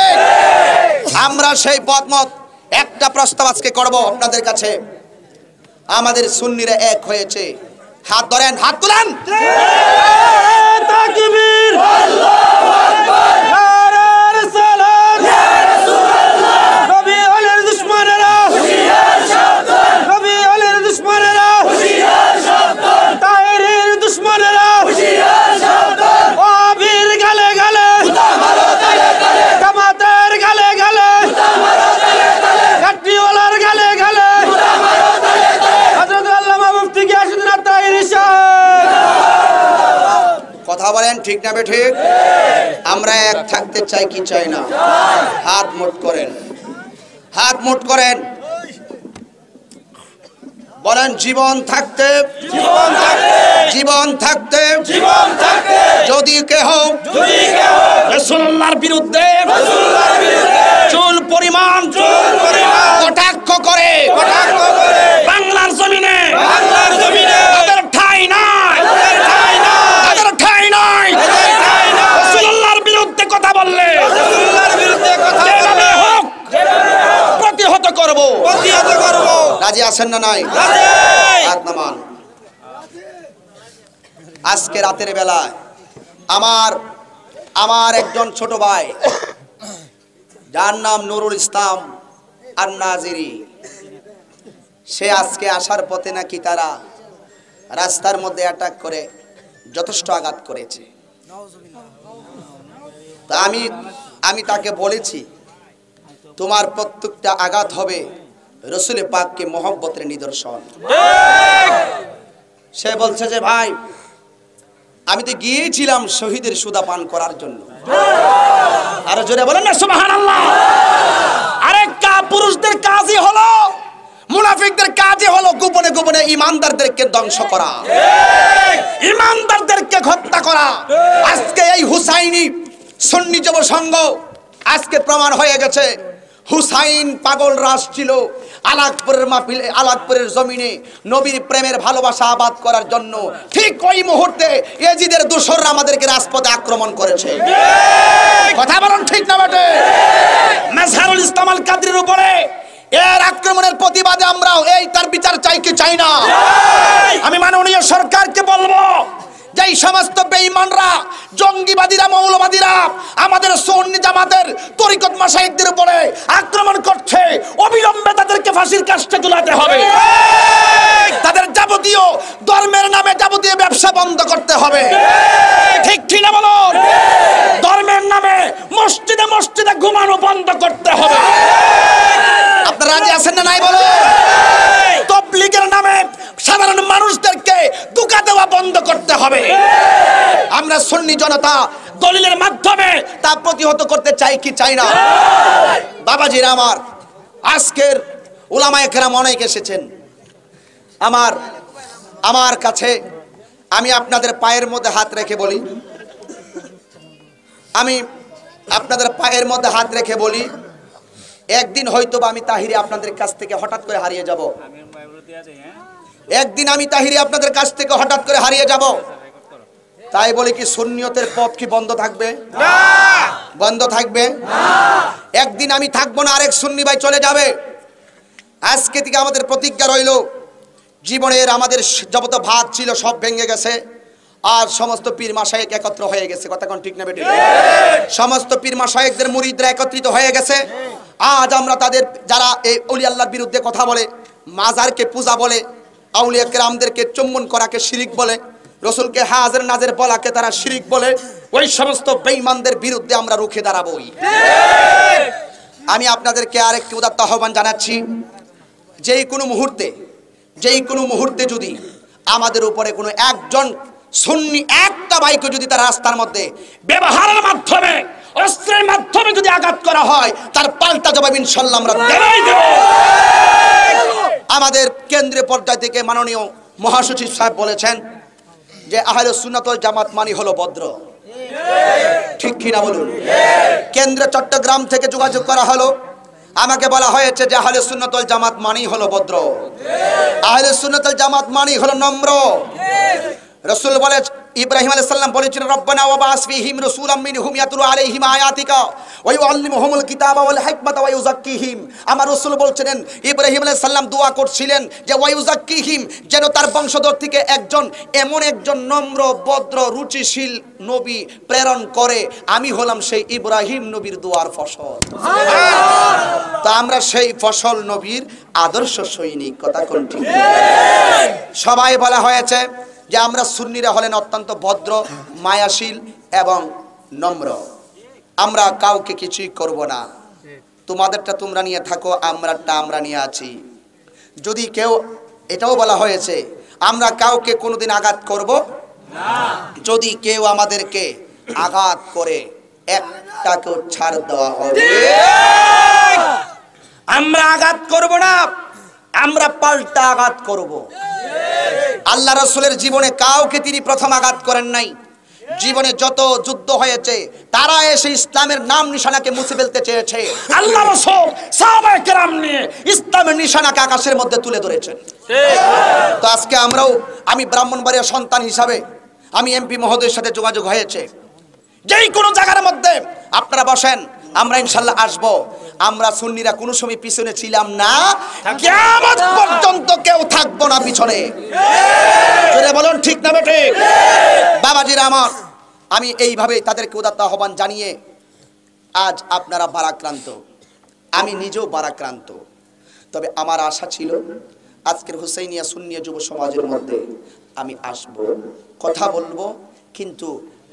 আমরা সেই পথমত একটা প্রস্তাব আজকে করব আপনাদের কাছে। আমাদের সুন্নিরা এক হয়েছে, হাত ধরেন, হাত তুলেন। তাকবীর, আল্লাহু আকবার, নারায়ে রিসালাত, ইয়া রাসূলুল্লাহ, নবী আলীর দুশমনেরা হুশিয়ার সাবধান, নবী আলীর দুশমনেরা হুশিয়ার সাবধান, তাহেরের দুশমনেরা হুশিয়ার সাবধান, ওয়াহাবীর গালে গালে উতামারো গালে গালে, জামাতের গালে গালে উতামারো গালে গালে, কাটরিওয়ালার গালে গালে উতামারো গালে গালে, হযরত আল্লামা মুফতি গিয়াসউদ্দিন তাহেরী সাহেব। কথা বলেন ঠিক না বেঠিক? আমরা এক থাকতে চাই কি চাই না? হাত মুঠ করেন, হাত মুঠ করেন, বলেন জীবন থাকতে, জীবন থাকতে, জীবন থাকতে, জীবন থাকতে যদি কেহ রাসূলুল্লাহর বিরুদ্ধে, রাসূলুল্লাহর বিরুদ্ধে চুল পরিমাণ কটাক্ষ করে, কটাক্ষ করে বাংলার জমিনে, বাংলার জমিনে তাদের ঠাঁই নাই, তাদের ঠাঁই নাই, তাদের ঠাঁই নাই, তাদের ঠাঁই নাই। রাসূলুল্লাহর বিরুদ্ধে কথা বললে, রাসূলুল্লাহর বিরুদ্ধে আছেন না নাই? হাত নামান। আজকে রাতের বেলায় আমার একজন ছোট ভাই যার নাম নুরুল ইসলাম আর নাজিরি, সে আজকে আসার পথে নাকি তারা রাস্তার মধ্যে অ্যাটাক করে যথেষ্ট আঘাত করেছে। তা আমি তাকে বলেছি তোমার প্রত্যেকটা আঘাত হবে রসুল পাককে মহব্বতের নিদর্শন। সে বলছে যে ভাই আমি তো গিয়েছিলাম শহীদের সুদা পান করার জন্য। আরো জোরে বলেন না সুবহানাল্লাহ। আরে পুরুষদের কাজই হলো, মুনাফিকদের কাজই হলো গোপনে গোপনে ইমানদারদেরকে ধ্বংস করা, ইমানদারদেরকে হত্যা করা। আজকে এই হুসাইনি সুন্নি যুব সংঘ আজকে প্রমাণ হয়ে গেছে হুসাইন পাগল রাস ছিল আলাকপুরের মাহফিলে, আলাকপুরের জমিনে নবীর প্রেমের ভালোবাসা আবাদ করার জন্য। ঠিক ওই মুহূর্তে ইয়াজিদের দোসররা আমাদেরকে রাজপথে আক্রমণ করেছে। কথা বলুন ঠিক না বটে? মাজহারুল ইসলাম আল কাদরির উপরে এর আক্রমণের প্রতিবাদে আমরাও এই তার বিচার চাই কি চাই না? আমি মাননীয় সরকারকে বলবো যে এই সমস্ত বেঈমানরা, জঙ্গিবাদীরা, মৌলবাদীরা আমাদের সুন্নি জামাতের তরিকত মাশায়েখদের উপরে আক্রমণ করছে, অবিলম্বে তাদেরকে ফাঁসির কাস্টে ঝুলাতে হবে। তাদের যাবতীয় ধর্মের নামে যাবতীয় ব্যবসা বন্ধ করতে হবে। ঠিক ঠিক না বলুন? ধর্মের নামে মসজিদে মসজিদে ঘুমানো বন্ধ করতে হবে। আপনারা রাজি আছেন না নাই বলুন? তাবলীগের নামে সাধারণ মানুষদেরকে ধোঁকা দেওয়া বন্ধ করতে হবে। আমরা সুন্নি জনতা দলিলের মাধ্যমে তা প্রতিহত করতে চাই কি চাই না? বাবাজিরা আমার, আজকের উলামায়ে কেরাম অনেক এসেছেন আমার কাছে। আমি আপনাদের পায়ের মধ্যে হাত রেখে বলি, আমি আপনাদের পায়ের মধ্যে হাত রেখে বলি, একদিন হয়তো বা আমি তাহিরি আপনাদের কাছ থেকে হঠাৎ করে হারিয়ে যাব। একদিন আমি তাহিরি আপনাদের কাছ থেকে হঠাৎ করে হারিয়ে যাব। তাই বলে কি সুন্নিয়তের পথ কি বন্ধ থাকবে? না, বন্ধ থাকবে না। একদিন আমি থাকবো না, আরেক সুন্নি ভাই চলে যাবে। আজকে থেকে আমাদের প্রতিজ্ঞা রইল, জীবনের আমাদের যত ভাত ছিল সব ভেঙে গেছে, আর সমস্ত পীর মাশায়েখ একত্র হয়ে গেছে। কথা কোন ঠিক না বেটি? সমস্ত পীর মাশায়েখদের মুরিদরা একত্রিত হয়ে গেছে। আজ আমরা তাদের যারা এই ওলি আল্লাহর বিরুদ্ধে কথা বলে, মাজারকে পূজা বলে, আউলিয়া কেরামদেরকে চুম্বন করাকে শিরিক বলে, রসুলকে হাজর নাজের বলাকে তারা শিরিক বলে, ওই সমস্ত বেঈমানদের বিরুদ্ধে আমরা রুখে দাঁড়াবোই। আমি আপনাদেরকে আরেকটি উদাত্ত আহ্বান জানাচ্ছি, যেই কোনো মুহূর্তে যদি আমাদের উপরে কোনো একজন সুন্নি একটা ভাইকে যদি তার রাস্তার মধ্যে ব্যবহারের মাধ্যমে, অস্ত্রের মাধ্যমে যদি আঘাত করা হয়, তার পাল্টা জবাব ইনশাআল্লাহ আমরা দেবই দেব। আমাদের কেন্দ্রীয় পর্যায় থেকে মাননীয় মহাসচিব সাহেব বলেছেন যে আহলে সুন্নাত ওয়াল জামাত মানে হলো ভদ্র। ঠিক কি না বলুন? কেন্দ্র চট্টগ্রাম থেকে যোগাযোগ করা হলো, আমাকে বলা হয়েছে যে আহলে সুন্নাত ওয়াল জামাত মানেই হলো ভদ্র, আহলে সুন্নাত ওয়াল জামাত মানেই হলো নম্র। রাসূল বলে, ইব্রাহিম আলাইহিস সালাম বলেছিলেন, রব্বানা ওয়া বাস ফীহিম রাসূলাম মিনহুম ইয়াতলু আলাইহিম আয়াতিকা ওয়া ইউআল্লিমুহুমুল কিতাবা ওয়াল হিকমাতা ওয়া ইউযাক্কিহিম। আমার রাসূল বলছিলেন, ইব্রাহিম আলাইহিস সালাম দোয়া করছিলেন যে ওয়া ইউযাক্কিহিম, যেন তার বংশধর থেকে এমন একজন নম্র, ভদ্র, রুচিশীল নবী প্রেরণ করে। আমি হলাম সেই ইব্রাহিম নবীর দোয়ার ফসল। সুবহানাল্লাহ। তা আমরা সেই ফসল নবীর আদর্শ সৈনিক। কথা কোন ঠিক? সবাই বলা হয়েছে যে আমরা সুন্নিরা হলেন অত্যন্ত ভদ্র, মায়াশীল এবং নম্র। আমরা কাউকে কিছুই করব না, তোমাদেরটা তোমরা নিয়ে থাকো, আমরাটা আমরা নিয়ে আছি। যদি কেউ, এটাও বলা হয়েছে আমরা কাউকে কোনোদিন আঘাত করব না। যদি কেউ আমাদেরকে আঘাত করে একটাকেও ছাড় দেওয়া হবে। আমরা আঘাত করব না, আমরা পাল্টা আঘাত করব। আল্লাহ রাসূলের জীবনে কাউকে তিনি প্রথম আঘাত করেন নাই। জীবনে যত যুদ্ধ হয়েছে তারা এসে ইসলামের নাম নিশানাকে মুছে ফেলতে চেয়েছে, আল্লাহ রাসূল সাহাবায়ে কেরাম নিয়ে ইসলামের নিশানাকে আকাশের মধ্যে তুলে ধরেছেন। তো আজকে আমি ব্রাহ্মণবাড়িয়া সন্তান হিসাবে আমি এমপি মহোদয়ের সাথে যোগাযোগ হয়েছে, যেই কোনো জায়গার মধ্যে আপনারা বসেন, আমরা ইনশাআল্লাহ আসব। আমরা সুন্নিরা কোনো সময় পিছনে ছিলাম না, কিয়ামত পর্যন্ত কেউ থাকবো না পিছনে। জোরে বলুন ঠিক না বেঠিক? বাবাজিরা আমার, আমি এইভাবে তাদেরকে উদাত্ত আহ্বান জানিয়ে আজ আপনারা ভারাক্রান্ত, আমি নিজেও ভারাক্রান্ত। তবে আমার আশা ছিল আজকের হুসাইনিয়া সুন্নিয়া যুব সমাজের মধ্যে আমি আসব, কথা বলবো, কিন্তু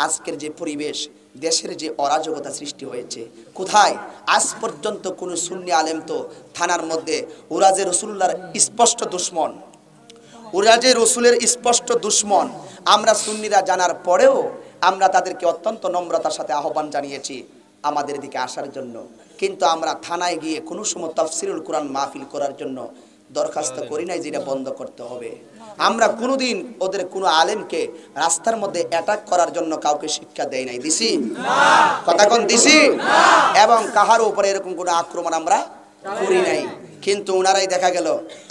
আজকের যে পরিবেশ, দেশের যে অরাজকতা সৃষ্টি হয়েছে, কোথায় আজ পর্যন্ত কোনো সুন্নি আলেম তো থানার মধ্যে, ওরা যে রসুল্লাহর স্পষ্ট দুশ্মন, ওরা যে রসুলের স্পষ্ট দুশ্মন, আমরা সুন্নিরা জানার পরেও আমরা তাদেরকে অত্যন্ত নম্রতার সাথে আহ্বান জানিয়েছি আমাদের দিকে আসার জন্য, কিন্তু আমরা থানায় গিয়ে কোনো সময় তাফসিরুল কোরআন মাহফিল করার জন্য দরখাস্ত করি নাই, যেটা বন্ধ করতে হবে। আমরা কোনোদিন ওদের কোনো আলেমকে রাস্তার মধ্যে অ্যাটাক করার জন্য কাউকে শিক্ষা দেই নাই, দিছি কথা কোন দিছি, এবং কাহার উপরে এরকম কোনো আক্রমণ আমরা করি নাই। কিন্তু ওনারাই দেখা গেল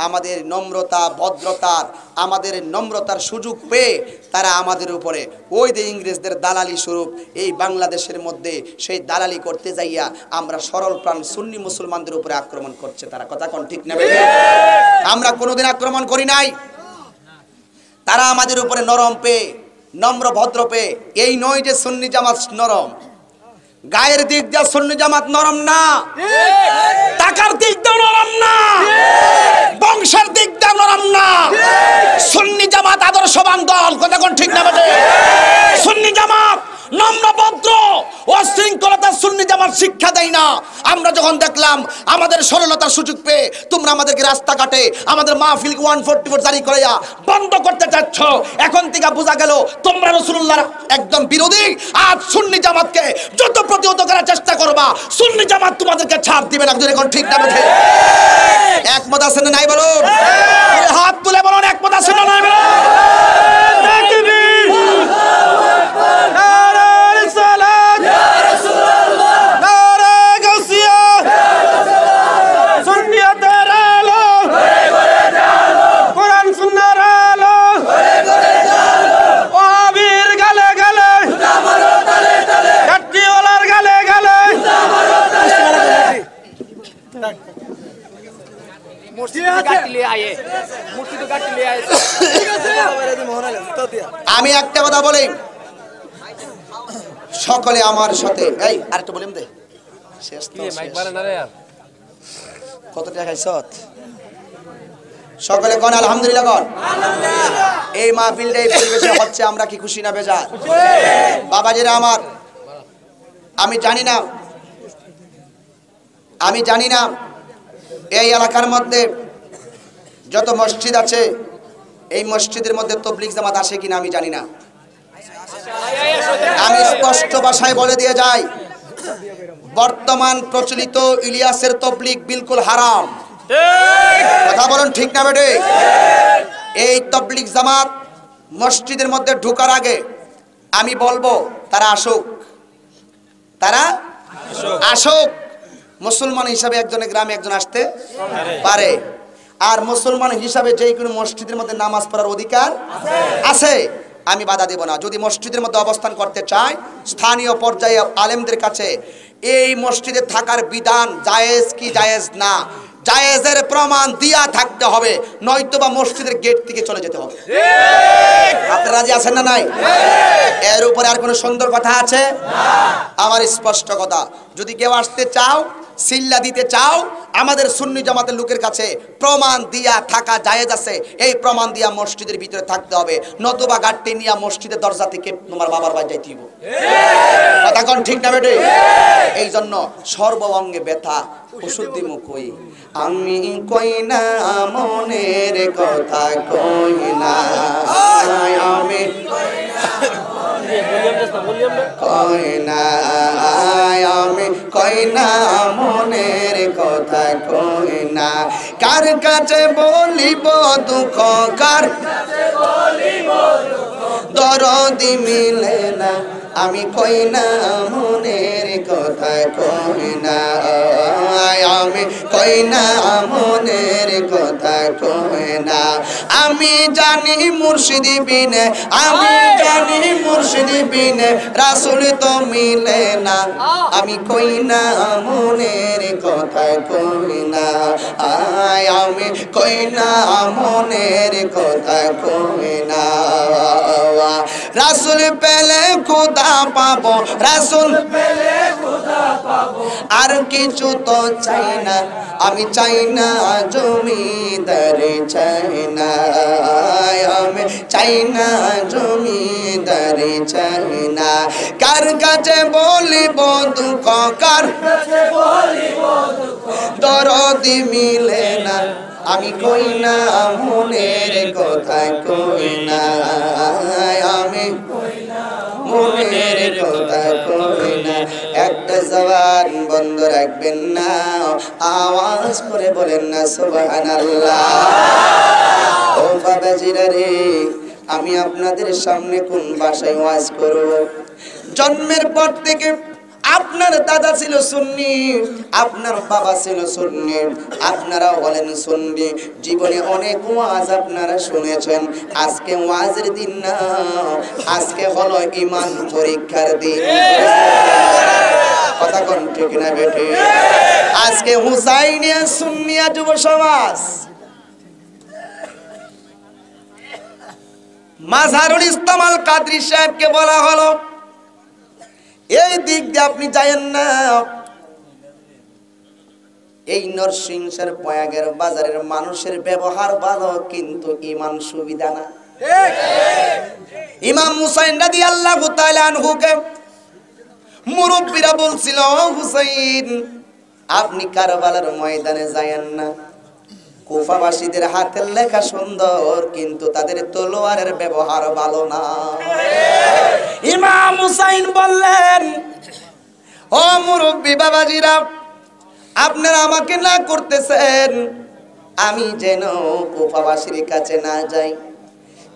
আমাদের নম্রতা ভদ্রতার, আমাদের নম্রতার সুযোগ পেয়ে তারা আমাদের উপরে ওই যে ইংরেজদের দালালি স্বরূপ এই বাংলাদেশের মধ্যে সেই দালালি করতে যাইয়া আমরা সরল প্রাণ সুন্নি মুসলমানদের উপরে আক্রমণ করছে তারা, কথা কোন ঠিক না? আমরা কোনোদিন আক্রমণ করি নাই, তারা আমাদের উপরে নরম পেয়ে, নম্র ভদ্র পেয়ে। এই নয় যে সুন্নি জামাত নরম, গায়ের দিক দিয়ে সুন্নি জামাত নরম না, টাকার দিক দিয়ে নরম না, বংশের দিক দিয়ে নরম না। সুন্নি জামাত আদর্শবান দল, কথা কোন ঠিক না? সুন্নি জামাত নম্র ভদ্র, অশৃঙ্খলতার সুন্নি জামাত শিক্ষা দেয় না। আমরা যখন দেখলাম আমাদের সরলতার সুযোগ পেয়ে তোমরা আমাদেরকে রাস্তাঘাটে আমাদের মাহফিল 144 জারি করে বন্ধ করতে চাচ্ছ, এখন থেকে বোঝা গেল তোমরা রাসূলুল্লাহর একদম বিরোধী। আজ সুন্নি জামাতকে যত প্রতিহত করার চেষ্টা করবা, সুন্নি জামাত তোমাদেরকে ছাড় দিবে না, এখন ঠিক না? একমত আছেন না নাই বলুন? হাত তুলে বলুন একমত আছেন না নাই বলুন? আমি একটা কথা বলি, সকলে আমার সাথে, এই আরেকটা বলিম দে, কত টাকা খাইছ? সকলে কোন আলহামদুলিল্লাহ কোন। এই মাহফিলটা এই পরিবেশে হচ্ছে, আমরা কি খুশি না বেজার? বাবাজিরা আমার, আমি জানি না এই এলাকার মধ্যে যত মসজিদ আছে এই মসজিদের মধ্যে তাবলীগ জামাত আসে কিনা আমি জানি না। আমি স্পষ্ট ভাষায় বলে দিয়ে যাই, বর্তমান প্রচলিত ইলিয়াসের তাবলীগ বিলকুল হারাম, কথা বলুন ঠিক না বেটে? এই তাবলীগ জামাত মসজিদের মধ্যে ঢোকার আগে আমি বলবো তারা আসুক। মুসলমান হিসাবে একজনের গ্রামে একজন আসতে পারে, আর মুসলমান হিসাবে যে কোনো মসজিদের মধ্যে নামাজ পড়ার অধিকার আছে, আমি বাধা দেব না। যদি মসজিদের মধ্যে অবস্থান করতে চায়, স্থানীয় পর্যায়ে আলেমদের কাছে এই মসজিদে থাকার বিধান জায়েজ কি জায়েজ না, জায়েজের প্রমাণ দিয়া থাকতে হবে, নয়তোবা মসজিদের গেট থেকে চলে যেতে হবে। আপনারা রাজি আছেন না নাই? এর উপরে আর কোনো সুন্দর কথা আছে? আমার স্পষ্ট কথা, যদি কেউ আসতে চাও, সিল্লা দিতে চাও, আমাদের সুন্নি জামাতের লোকের কাছে প্রমাণ দিয়া থাকা জায়েজ আছে, এই প্রমাণ দিয়া মসজিদের ভিতরে থাকতে হবে, নতুবা গাড়ি নিয়ে মসজিদের দরজা থেকে তোমার বাবার বাড়ি যাইতে হবে, কথা কোন ঠিক না বেটে? এই জন্য সর্ব অঙ্গে ব্যথা ওষুধ দিমু কই, আমি কই না মনের কথা কই না, আমি কই না, আমি কই না মনের কথা কই না, কার কাছে বলিব দুঃখ, কার দরদি মিলে না, আমি কই না মনের কথা কই না, আমি কই না মনের কথা কই না, আমি জানি মুর্শিদি বিনে, আমি জানি মুর্শিদি বিনে রাসূল তো মিলে না। আমি কই না মনের কথা কই না, আমি কই না মনের কথা কই না। রাসূল পেলে খোদা পাবো, রাসূল পেলে খোদা পাবো, আর কিছু তো চাই না। আমি চাই না জমিদারি চাই না, আমি চাই না জমিদারি চাই না। কার কাছে বলিব দুঃখ, কার কাছে বলিব দুঃখ, দরদি মিলে না। আমি কই না মনের কথা কই না, আমি মনের কথা কই না। একটা জবান বন্ধ রাখবেন না, আওয়াজ করে বলেন না সুবহানাল্লাহ। ও বাবাজিরা রে, আমি আপনাদের সামনে কোন ভাষায় ওয়াজ করব? জন্মের পর থেকে আপনার দাদা ছিল সুন্নি, আপনার বাবা ছিল সুন্নি, আপনারা বলেন সুন্নি। জীবনে অনেক ওয়াজ আপনারা শুনেছেন। আজকে ওয়াজের দিন না, আজকে হলো ঈমান পরীক্ষার দিন। কথা কোন ঠিক না বেঠে? আজকে হুসাইনিয়া সুন্নিয়া যুব সমাজ মাযহারুল ইসলাম আল কাদরি সাহেবকে বলা হলো, এই দিক দিয়ে আপনি যায়েন না। এই নরসিংহের পয়াগের বাজারের মানুষের ব্যবহার ভালো, কিন্তু ঈমান সুবিধা না। ইমাম হুসাইন রাদিয়াল্লাহু তাআলা আনহুকে মুরব্বিরা বলছিল, হুসাইন আপনি কারবালার ময়দানে যায়েন না। কুফাবাসীদের হাতের লেখা সুন্দর, কিন্তু তাদের তলোয়ারের ব্যবহার ভালো না। ইমাম হুসাইন বললেন, ও মুরব্বি বাবাজিরা, আপনারা আমাকে না করতেছেন আমি যেন কুফাবাসীর কাছে না যাই,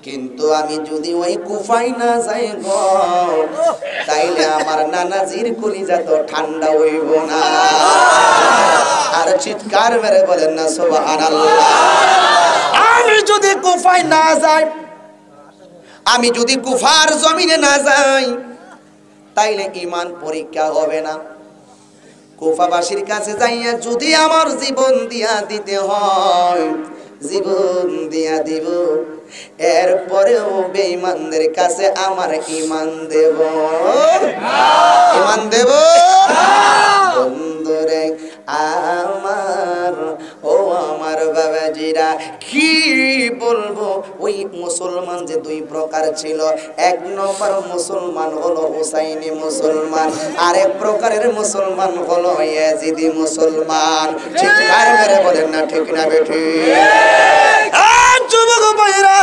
কিন্তু আমি যদি ওই কুফায় না যাই গো, তাইলে আমার নানাজির কলিজা তো ঠান্ডা হইব না। আর চিৎকার মেরে বলেন না সুবহানাল্লাহ। আমি যদি কুফায় না যাই, আমি যদি কুফার জমিনে না যাই, তাইলে ঈমান পরীক্ষা হবে না। কুফাবাসীর কাছে যাইয়া যদি আমার জীবন দিয়া দিতে হয়, জীবন দিয়া দিব, এরপরেও বেঈমানদের কাছে আমার ঈমান দেব, ঈমান দেব। বন্ধুরে আমার, ও আমার বাবাজিরা, কি বলবো, ওই মুসলমান যে দুই প্রকার ছিল। এক নম্বর মুসলমান হলো হুসাইনি মুসলমান, আরেক প্রকারের মুসলমান হলো ইয়াজিদি মুসলমান। চিৎকার মেরে বলেন না ঠিক না বেঠি? যুবক ভাইরা,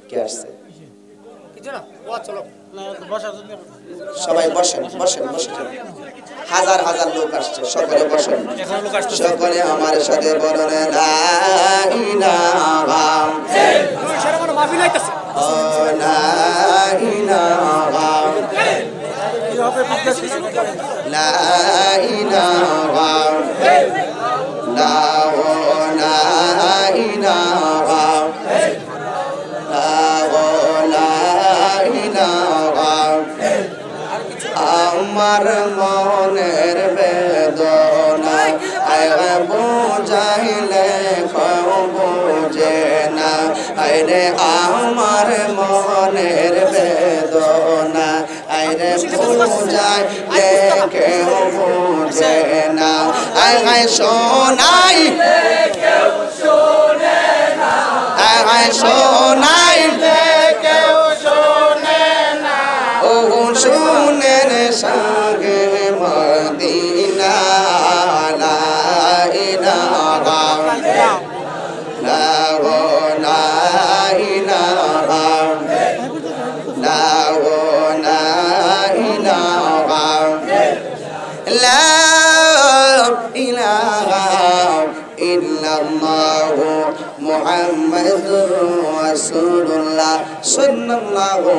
কে আসছে? সবাই বসেন বসেন বসেন, হাজার হাজার লোক আসছে, সকলে বসেন। সকলে আমার সাথে বলেন লা ইলাহা আমার মনের বেদনা বুঝাইলে বুঝে না, আরে আমার মনের বেদনা আরে বুঝাইলে কেউ বুঝে না। আয় শোনাই শোনাই কেউ শোনে না, ও শুনেন সঙ্গে মদিনা। লা ইলাহা ইল্লাল্লাহু মুহাম্মাদুর রাসূলুল্লাহ সাল্লাল্লাহু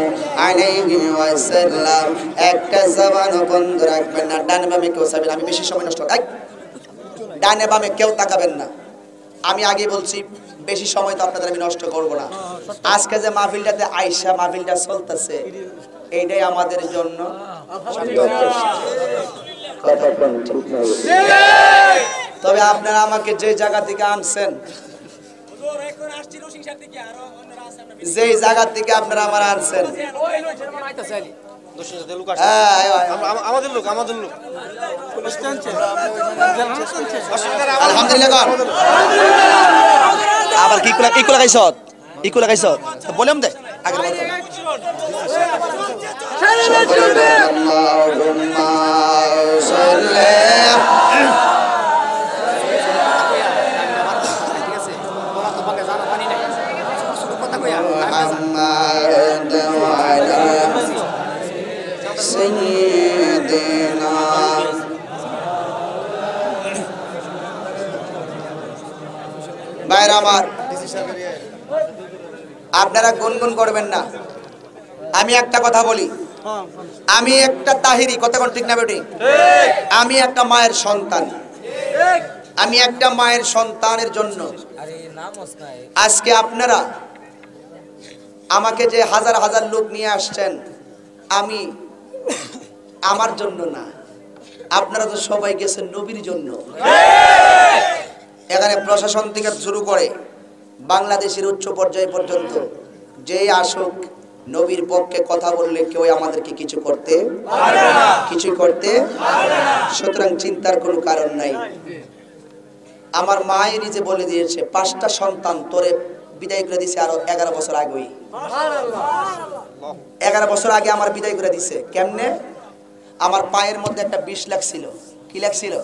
আলাইহি ওয়াসাল্লাম। একটা জবান বন্ধ রাখবেন না, ডানে বামে কেউ চাবেন। আমি বেশি সময় নষ্ট, ডানে বামে কেউ তাকাবেন না। আমি আগে বলছি বেশি সময় তো আপনাদের আমি নষ্ট করব না। আজকে যে মাহফিলটাতে আয়েশা মাহফিলটা চলতেছে এইটাই আমাদের জন্য কথা কোন ঠিক না। তবে আপনারা আমাকে যে জায়গা থেকে আনছেন, যে জায়গা থেকে আপনারা আমার আনছেন, আমাদের লোক আলহামদুলিল্লাহ। আবার কি লাগাইছত বললাম দে আগে ভাইরা আমার, আপনারা গুনগুন করবেন না। আমি একটা কথা বলি, আমি একটা তাহিরি, কথা কোন ঠিক না বেটি? আমি একটা মায়ের সন্তান, আমি একটা মায়ের সন্তানের জন্য আজকে আপনারা আমাকে যে হাজার হাজার লোক নিয়ে আসছেন, আমি আমার জন্য না, আপনারা তো সবাই গেছেন নবীর জন্য। এখানে প্রশাসন থেকে শুরু করে বাংলাদেশের উচ্চ পর্যায় পর্যন্ত যেই আসুক, নবীর পক্ষে কথা বললে কেউ আমাদেরকে কিছু করতে সুতরাং চিন্তার কোনো কারণ নাই। আমার মায়ের নিজে বলে দিয়েছে 5টা সন্তান তোরে বিদায় করে দিছে আরো 11 বছর আগেই। 11 বছর আগে আমার বিদায় করে দিছে। কেমনে? আমার পায়ের মধ্যে একটা 20 লাখ ছিল। কি লাখ ছিল?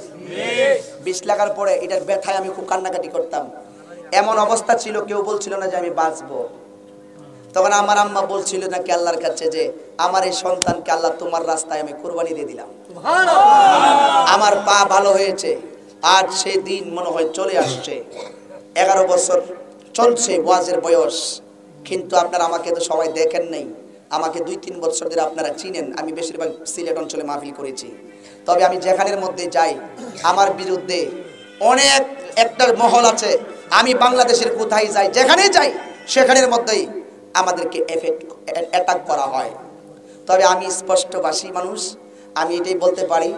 20 লাখার পরে এটার ব্যথায় আমি খুব কান্নাকাটি করতাম। এমন অবস্থা ছিল কেউ বলছিল না যে আমি বাঁচবো। তখন আমার আম্মা বলছিল নাকি আল্লাহর কাছে যে আমার এই সন্তানকে আল্লাহ তোমার রাস্তায় আমি কুরবানি দিয়ে দিলাম। আমার পা ভালো হয়েছে, আজ সেই দিন মনে হয় চলে আসছে। 11 বছর চলছে ওয়াজের বয়স, কিন্তু আপনারা আমাকে তো সবাই দেখেন নাই। আমাকে 2-3 বছর ধরে আপনারা চিনেন। আমি বেশিরভাগ সিলেট অঞ্চলে মাহফিল করেছি। তবে আমি যেখানের মধ্যে যাই, আমার বিরুদ্ধে অনেক একটা মহল আছে। আমি বাংলাদেশের কোথায় যাই, যেখানে যাই সেখানের মধ্যেই আমাদেরকে অ্যাটাক করা হয়। তবে আমি স্পষ্টভাষী মানুষ, আমি এটাই বলতে পারি,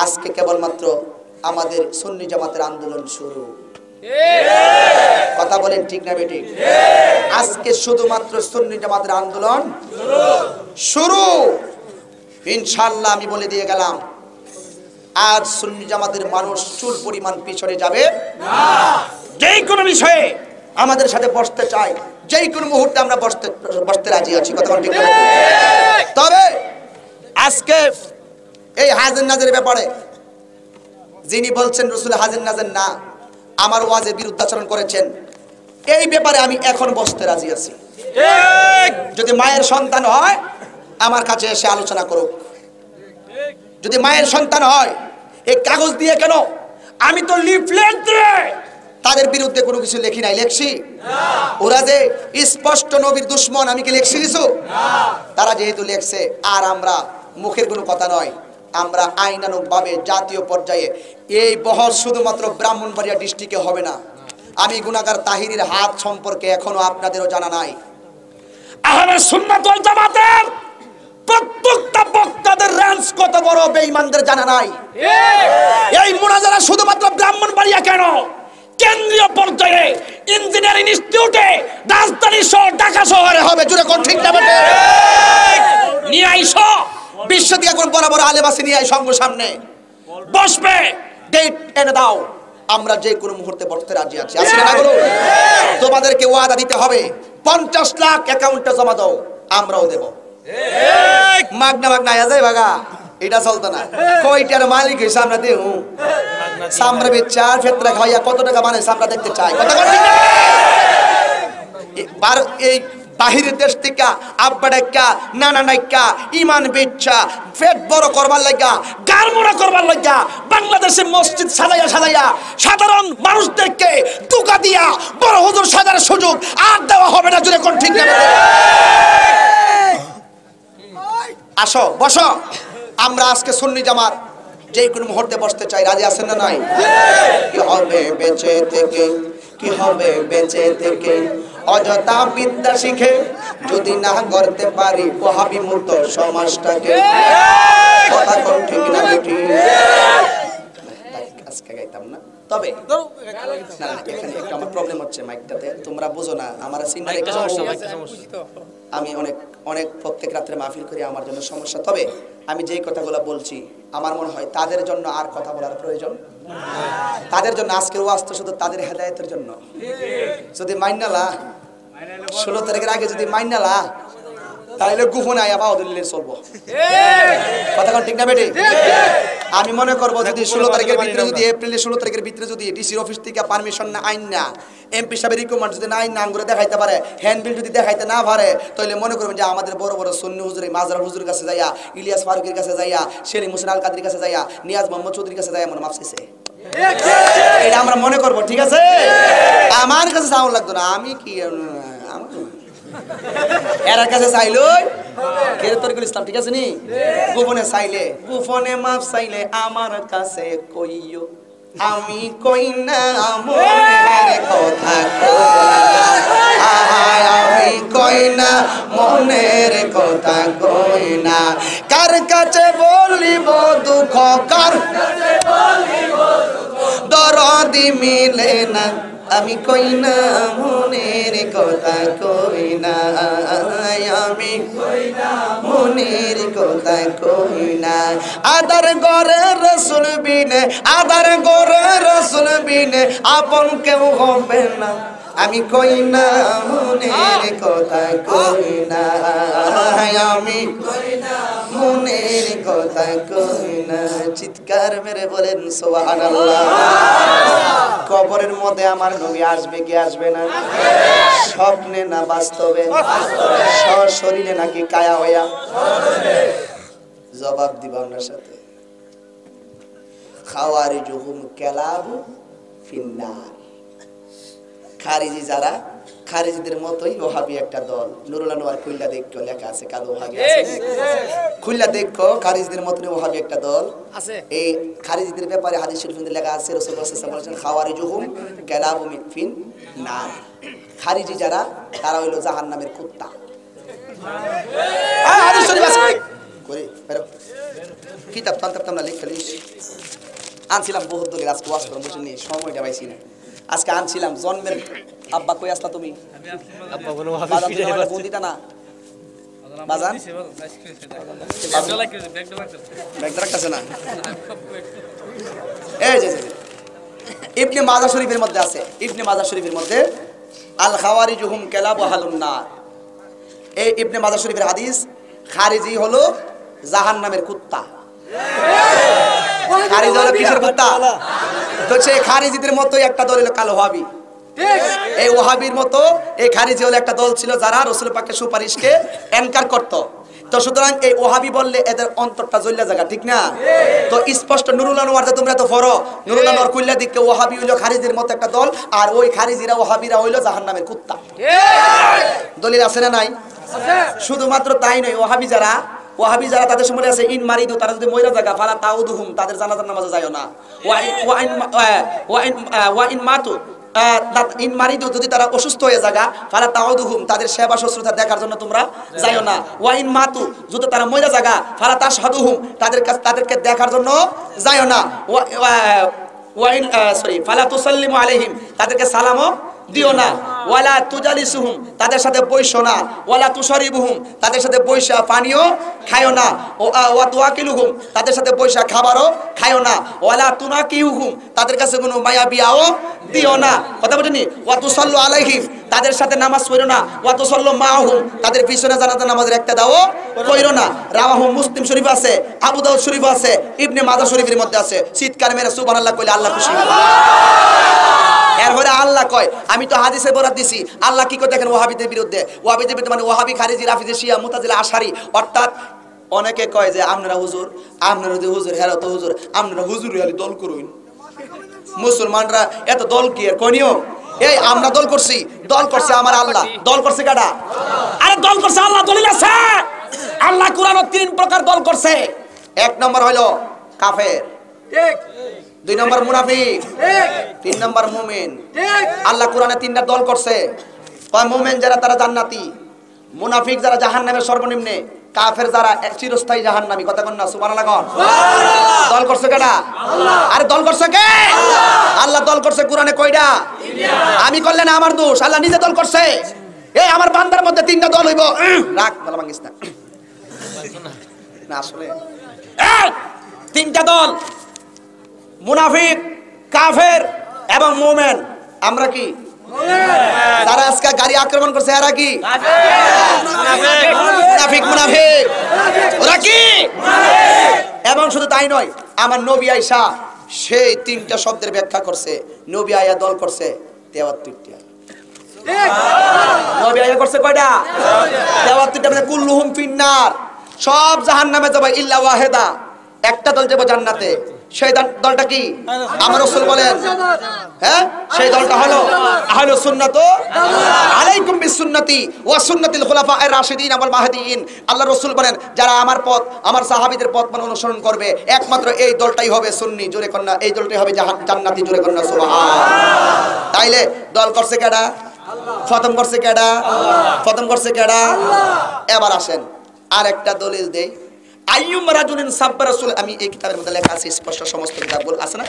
আজকে কেবলমাত্র আমাদের সুন্নি জামাতের আন্দোলন শুরু। কথা বলেন ঠিক না বেটি? আজকে শুধুমাত্র সুন্নি জামাতের আন্দোলন শুরু। ইনশাআল্লাহ আমি বলে দিয়ে গেলাম, আজ সুন্নি জামাতের মানুষ চুল পরিমাণ পিছনে যাবে না। যেই কোনো বিষয়ে আমাদের সাথে বসতে চাই, যেই কোনো মুহূর্তে আমরা বসতে রাজি আছি। কথা ঠিক না? তবে আজকে এই হাজির নাজের ব্যাপারে যিনি বলছেন রাসূল হাজির নাজের না, আমার ওয়াজের বিরুদ্ধাচরণ করেছেন, এই ব্যাপারে আমি এখন বসতে রাজি আছি। যদি মায়ের সন্তান হয় আমার কাছে এসে আলোচনা করুক। যদি মায়ের সন্তান হয়, এই কাগজ দিয়ে কেন? আমি তো লিফলেট দিয়ে তাদের বিরুদ্ধে কোনো কিছু লেখি নাই। লেখছি? ওরা যে স্পষ্ট নবীর দুশমন, আমি কি লেখছি কিছু? তারা যেহেতু লেখছে, আর আমরা মুখের কোনো কথা নয়, আমরা আইনানুগভাবে জাতীয় পর্যায়ে এই বহস শুধুমাত্র ব্রাহ্মণবাড়িয়া ডিস্ট্রিক্টে হবে না। আমি গুনাহগার তাহিরির হাত সম্পর্কে এখনো আপনাদেরও জানা নাই। আহলে সুন্নাত ওয়াল জামাতের প্রত্যেকটা বক্তাদের রেঞ্জ কত বড় বেঈমানদের জানা নাই। এই মুনাজারা শুধুমাত্র ব্রাহ্মণবাড়িয়া কেন, কেন্দ্রীয় পর্যায়ে ইঞ্জিনিয়ারিং ইনস্টিটিউটে, রাজধানী সহ ঢাকা শহরে হবে। জুড়ে কোন ঠিক না বেটে? নিয়ে আইসো, বিশ্ব থেকে কোন বড় বড় আলেম আছে নিয়ে আই সঙ্গ সামনে বসবে, ডেট এনে দাও। আমরা যে কোনো মুহূর্তে বসতে রাজি আছি। আসলে না বলো, তোমাদেরকে ওয়াদা দিতে হবে 50 লাখ অ্যাকাউন্টে জমা দাও, আমরাও দেব। মাগনা মাগনা যায় ভাগা, এটা চলতো না। কয়টার মালিক হইছে আমরা দেব? সামরা বেচার ফেতরা খাইয়া কত টাকা মানে আমরা দেখতে চাই। কথা বল ঠিক না? এই বাহিরের দেশ থেকে আব্বা ডাক্কা, নানা ডাক্কা, ইমান বেচ্ছা, পেট বড় করবার লাগা, গারমোড়া করবার লাগা বাংলাদেশে মসজিদ সাজাইয়া সাজাইয়া সাধারণ মানুষদেরকে ধোঁকা দিয়া বড় হুজুর সাজার সুযোগ আর দেওয়া হবে না। জুড়ে কোন ঠিক না? আসো, বসো। আমরা আজকে সুন্নি জামাত যে কোনো মুহূর্তে বসতে চাই। রাজি আছেন না নাই? কি হবে বেঁচে থেকে কি হবে বেঁচে থেকে অযথা বিদ্যা শিখে যদি না করতে পারি ওহাবি মুক্ত সমাজটাকে কথা কোন ঠিক না বেটি আজকে গাইতাম না তবে না এখানে একটু আমার প্রবলেম হচ্ছে মাইকটাতে তোমরা বুঝো না আমার সিঙ্গার একটু সমস্যা আমি অনেক প্রত্যেক রাত্রে মাহফিল করি আমার জন্য সমস্যা তবে আমি যেই কথাগুলো বলছি আমার মনে হয় তাদের জন্য আর কথা বলার প্রয়োজন তাদের জন্য আজকের ওয়াজ তো শুধু তাদের হেদায়েতের জন্য যদি মাইনালা 16 তারিখের আগে যদি মাইনালা তাহলে গোপনে আয়া পাও দিলে চলবো কথা কোন ঠিক না বেটি আমি মনে করব যদি 16 তারিখের ভিতরে যদি এপ্রিলের 16 তারিখের ভিতরে যদি ডিসির অফিস থেকে পারমিশন না আইন না এমপি সাহেবের রিকমেন্ড যদি না আইন নাম করে দেখাইতে পারে হ্যান্ডবিল যদি দেখাইতে না পারে তাহলে মনে করবেন যে আমাদের বড় বড় সুন্নি হুজুর মাজার হুজুরের কাছে যাইয়া ইলিয়াস ফারুকের কাছে যাইয়া সেলিম হোসেন আল কাদের কাছে যাইয়া নিয়াজ মোহাম্মদ চৌধুরীর কাছে যাইয়া মনে মাফ চাইছে এটা আমরা মনে করব ঠিক আছে আমার কাছে সাউন্ড লাগতো না আমি কি এর কাছে চাইলো কেরে তরিকুল ইসলাম ঠিক আছে নি গোপনে চাইলে গোপনে মাফ চাইলে আমার কাছে কইও আমি কই না মনের কথা আমি কই না মনের কথা কই না কার কাছে বলিব দুঃখ কার কাছে বলিব দরদি মিলে না আমি কই না মনের কথা কই না আমি কই না মনের কথা কই না আদার গরে রাসূল বিনে আদার গরে রাসূল বিনে আপন কেউ হবে না আমি কই না মনের কথা কই না আমি কই না মনের কথা কই না চিৎকার মেরে বলেন সুবহানাল্লাহ কবরের মধ্যে আমার নবী আসবে কি আসবে না স্বপ্নে না বাস্তবে সশরীরে নাকি কায়া হইয়া জবাব দিব আপনার সাথে খাওয়ারিজুহুম কালাবু ফিন্নার খারিজি যারা খারিজিদের মতোই ওহাবি একটা দল নুরুল আনোয়ার খুললা দেখো লেখা আছে কালো ওহাবি আছে খুললা দেখো খারিজিদের মতোই ওহাবি একটা দল আছে এই খারিজিদের ব্যাপারে হাদিস শরীফে লেখা আছে রাসূল সাল্লাল্লাহু আলাইহি ওয়াসাল্লাম বলেছেন খাওয়ারিজুহুম কালাবু ফিন নার খারিজি যারা তারা হইলো জাহান্নামের কুত্তা হাদিস শরীফ আছে করে বেরো কিতাব তান্তাম না লিখে লিস আনছিলাম বহুত দলের আজকে ওয়াজ করব বুঝিনি সময়টা পাইছি না আজকে আনছিলাম জন্মের আব্বা কই আসলা তুমি আব্বা বলো ভাবি বন্দিতা না বাজান ব্যাগ রাখতেছে না এই যে ইবনে মাজাহ শরীফের মধ্যে আছে ইবনে মাজাহ শরীফের মধ্যে আল খাওয়ারিজুহুম কালাবু আহলুন নার এই ইবনে মাজাহ শরীফের হাদিস খারিজি হলো জাহান্নামের কুত্তা খারিজি হলো কিসের কুত্তা তো সে খারিজিদের মতোই একটা দল হলো কালো ওয়াহাবি ঠিক এই ওয়াহাবির মতো এই খারিজি হলো একটা দল ছিল যারা রাসূল পাকের সুপারিশকে এনকার করত তো সুতরাং এই ওয়াহাবি বললে এদের অন্তরটা জ্বলা জায়গা ঠিক না তো স্পষ্ট নুরুল আনোয়ার যে তোমরা তো পড়ো নুরুল আনোয়ার কইলা দিকে ওয়াহাবি হলো খারিজির মতো একটা দল আর ওই খারিজিরা ওয়াহাবিরা হইলো জাহান্নামের কুত্তা ঠিক দলিল আছে না নাই আছে শুধুমাত্র তাই নয় ওয়াহাবি যারা তাদের সময় আছে ইন মারিদু তারা যদি ময়রা জায়গা ফালা তাউদুহুম তাদের জানাজার নামাজে যায়ও না ওয়া ইন মাতু ইন মারিদু যদি তারা অসুস্থ হয়ে জায়গা ফালা তাউদুহুম তাদের সেবা শুশ্রূষা দেখার জন্য তোমরা যায়ও না ওয়া ইন মাতু যদি তারা ময়রা জায়গা ফালা তাশহাদুহুম তাদেরকে দেখার জন্য যায়ও না ওয়া ইন ফালা তুসাল্লিমু আলাইহিম তাদেরকে সালামও দিও না ওয়ালা তুজালিসুহুম তাদের সাথে বইসো না ওয়ালা তুশরিবুহুম তাদের সাথে বইসা পানিও খায়ও না ওয়া তুয়াকিলুহুম তাদের সাথে বইসা খাবারও খায়ও না ওয়ালা তুনাকিহুম তাদের কাছে কোনো মায়া বিয়াও দিও না কথা বলেনি ওয়া তুসাল্লু আলাইহিম তাদের সাথে নামাজ পড়ো না ওয়া তুসাল্লু মাহুম তাদের পিছনে জানাজা নামাজের একটা দাও পড়ো না রাওয়াহু মুসলিম শরীফ আছে আবু দাউদ শরীফ আছে ইবনে মাজাহ শরীফের মধ্যে আছে চিৎকার মেরে সুবহানাল্লাহ কইলে আল্লাহ খুশি হবে এরপরে আল্লাহ কয় আমি তো হাদিসে বরাত দিছি আল্লাহ কি করে দেখেন ওয়াহাবিদের বিরুদ্ধে মানে ওয়াহাবি খারিজি রাফিজি শিয়া মুতাজিলা আশারি অর্থাৎ অনেকে কয় যে আপনারা যে হুজুর হেরা তো হুজুর আপনারা হুজুর হলি দল করুন মুসলমানরা এত দল কি আর কনিও এই আমরা দল করছে আমার আল্লাহ দল করছে কাটা আরে দল করছে আল্লাহ দলিল আছে আল্লাহ কুরআনে 3 প্রকার দল করছে এক নম্বর হলো কাফের ঠিক 2 নম্বর মুনাফিক, 3 নম্বর মুমিন। আল্লাহ কোরআনে 3টা দল করছে। কয় মুমিন যারা তারা জান্নাতি, মুনাফিক যারা জাহান্নামের সর্বনিম্নে, কাফের যারা চিরস্থায়ী জাহান্নামী। কথা কোন না সুবহানাল্লাহ কোন? দল করছে কেডা? আল্লাহ। আরে দল করছে কে? আল্লাহ দল করছে কোরআনে কয়টা? আমি করলে না আমার দোষ, আল্লাহ নিজে দল করছে। এই আমার বান্দার মধ্যে 3টা দল হইব। রাখ বলা ভাঙিস না। না আসলে 3টা দল, মুনাফিক, কাফের এবং মুমিন। আমরা কি? যারা আজকে গাড়ি আক্রমণ করছে এরা কি? মুনাফিক। মুনাফিক ওরা কি? এবং শুধু তাই নয়, আমার নবী আয়েশা সেই 3টা শব্দের ব্যাখ্যা করছে। নবী আয়া দল করছে 73টা। নবী আয়া করছে কয়টা? 73টা। মানে কুল্লুহুম ফিন্নার, সব জাহান্নামে যাবে ইল্লা ওয়াহিদা, একটা দল যাবে জান্নাতে। সেই দলটা কি? আমার রাসূল বলেন, হ্যাঁ সেই দলটা হলো আহলুস সুন্নাত আলাইকুম বিসুন্নতি ওয়া সুন্নাতিল খুলাফায়ে রাশিদিন ওয়াল মাহদিয়িন। আল্লাহ রাসূল বলেন, যারা আমার পথ, আমার সাহাবীদের পথ মানে অনুসরণ করবে, একমাত্র এই দলটাই হবে সুন্নি। জোরে কন্না, এই দলটাই হবে জান্নাতি। জোরে কন্না সুবহান। তাইলে দল করছে কেডা? প্রথম করছে কেডা? প্রথম করছে কেডা? এবার আসেন আরেকটা দলিল দেই। আইয়ুম রাজুলিন সাব্বা রাসূল, আমি এই কিতাবের মধ্যে লেখা আছে স্পষ্ট, সমস্ত কিতাবগুলো আছে না?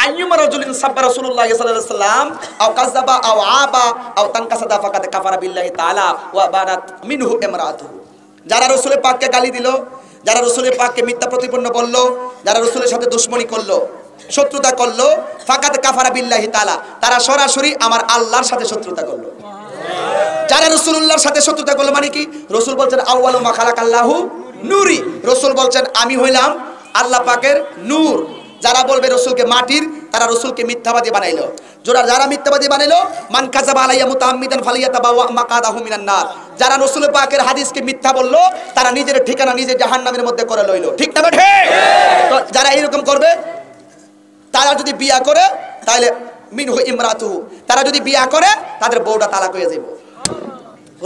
আইয়ুম রাজুলিন সাব্বা রাসূলুল্লাহ সাল্লাল্লাহু আলাইহি ওয়াসাল্লাম আও কাযাবা আও আবা আও তানকাসাদা ফাকাদ কাফারা বিল্লাহি তাআলা ওয়া বানাত মিনহু ইমরাতুহু। যারা রাসূলের পাককে গালি দিল, যারা রাসূলের পাককে মিথ্যা প্রতিপন্ন করলো, যারা রাসূলের সাথে দুশমনি করলো, শত্রুতা করলো, ফাকাদ কাফারা বিল্লাহি তাআলা, তারা সরাসরি আমার আল্লাহর সাথে শত্রুতা করলো। যারা রাসূলুল্লাহর সাথে শত্রুতা করলো মানে কি? রাসূল বলছেন আউয়ালু মা খালাকাল্লাহু নূরি। রাসূল বলছেন আমি হইলাম আল্লাহ পাকের নূর। যারা বলবে রাসূলকে মাটির, তারা রাসূলকে মিথ্যাবাদী বানাইলো। যারা মিথ্যাবাদী বানাইলো, মান কাযাবা আলাইয়া মুতাআম্মিদান ফালিয়াতাবাওয়া মাকাদাহু মিনান নার। যারা রাসূল পাকের হাদিসকে মিথ্যা বললো, তারা নিজের ঠিকানা নিজে জাহান্নামের মধ্যে করে লইলো। ঠিক না বেঠে? তো যারা এরকম করবে, তারা যদি বিয়া করে তাহলে মিনহু ইমরাতুহু, তারা যদি বিয়া করে তাদের বউটা তালাক হয়ে যাবে।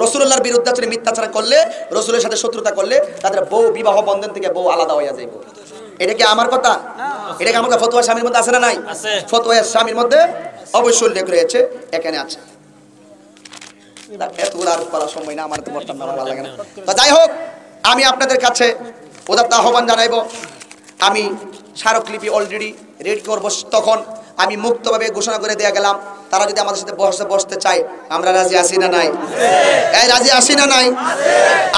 রাসূলুল্লাহর বিরুদ্ধাচরণ, মিথ্যাচারণ করলে, রাসূলের সাথে শত্রুতা করলে তাদের বউ, বিবাহ বন্ধন থেকে বউ আলাদা হয়ে যাবে। এটা কি আমার কথা? এটা কি আমার কথা? ফতোয়া স্বামীর মধ্যে আছে না নাই? ফতোয়া স্বামীর মধ্যে অবশ্যই উল্লেখ রয়েছে, এখানে আছে। এতগুলো আর করার সময় না, আমার তো বর্তমান ভালো লাগে না। তো যাই হোক, আমি আপনাদের কাছে উদাত্ত আহ্বান জানাইবো। আমি স্মারকলিপি অলরেডি রেডি করবো, তখন আমি মুক্তভাবে ঘোষণা করে দেয়া গেলাম। তারা যদি আমাদের সাথে বসতে চায়, আমরা রাজি আছি না নাই? এই রাজি আছি না নাই?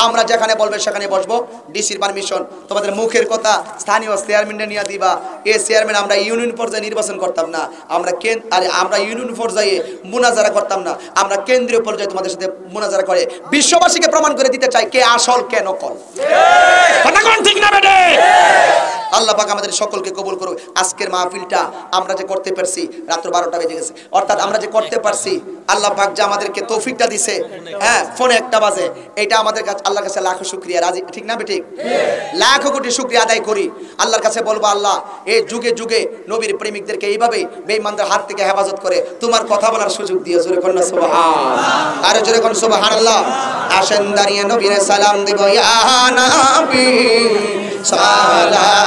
আমরা যেখানে বলবে সেখানে বসবো। ডিসির পারমিশন, তোমাদের মুখের কথা স্থানীয় চেয়ারম্যানে নিয়ে দিবা। এই চেয়ারম্যান আমরা ইউনিয়ন পর্যায়ে নির্বাচন করতাম না, আমরা ইউনিয়ন পর্যায়ে মুনাজারা করতাম না, আমরা কেন্দ্রীয় পর্যায়ে তোমাদের সাথে মুনাজারা করে বিশ্ববাসীকে প্রমাণ করে দিতে চাই কে আসল কে নকল। কথা কোন ঠিক না বেটে? আল্লাহ পাক আমাদের সকলকে কবুল করুক। আজকের মাহফিলটা আমরা যে করতে পারছি, রাত 12টা বেজে গেছে, অর্থাৎ আমরা যে করতে পারছি, আল্লাহ পাক যে আমাদেরকে তৌফিকটা দিছে, হ্যাঁ ফোনে 1টা বাজে, এটা আমাদের কাছে আল্লাহর কাছে লাখো শুকরিয়া। রাজি ঠিক না বেঠিক? লাখো কোটি শুকরিয়া আদায় করি। আল্লাহর কাছে বলবো, আল্লাহ এই যুগে যুগে নবীর প্রেমিকদেরকে এইভাবে বেঈমানদের হাত থেকে হেফাজত করে তোমার কথা বলার সুযোগ দিও। জোরে কোন সুবহান, আর জোরে কোন সুবহানাল্লাহ। আসেন দাঁড়িয়ে নবীর সালাম দিব, ইয়া নবী সালাম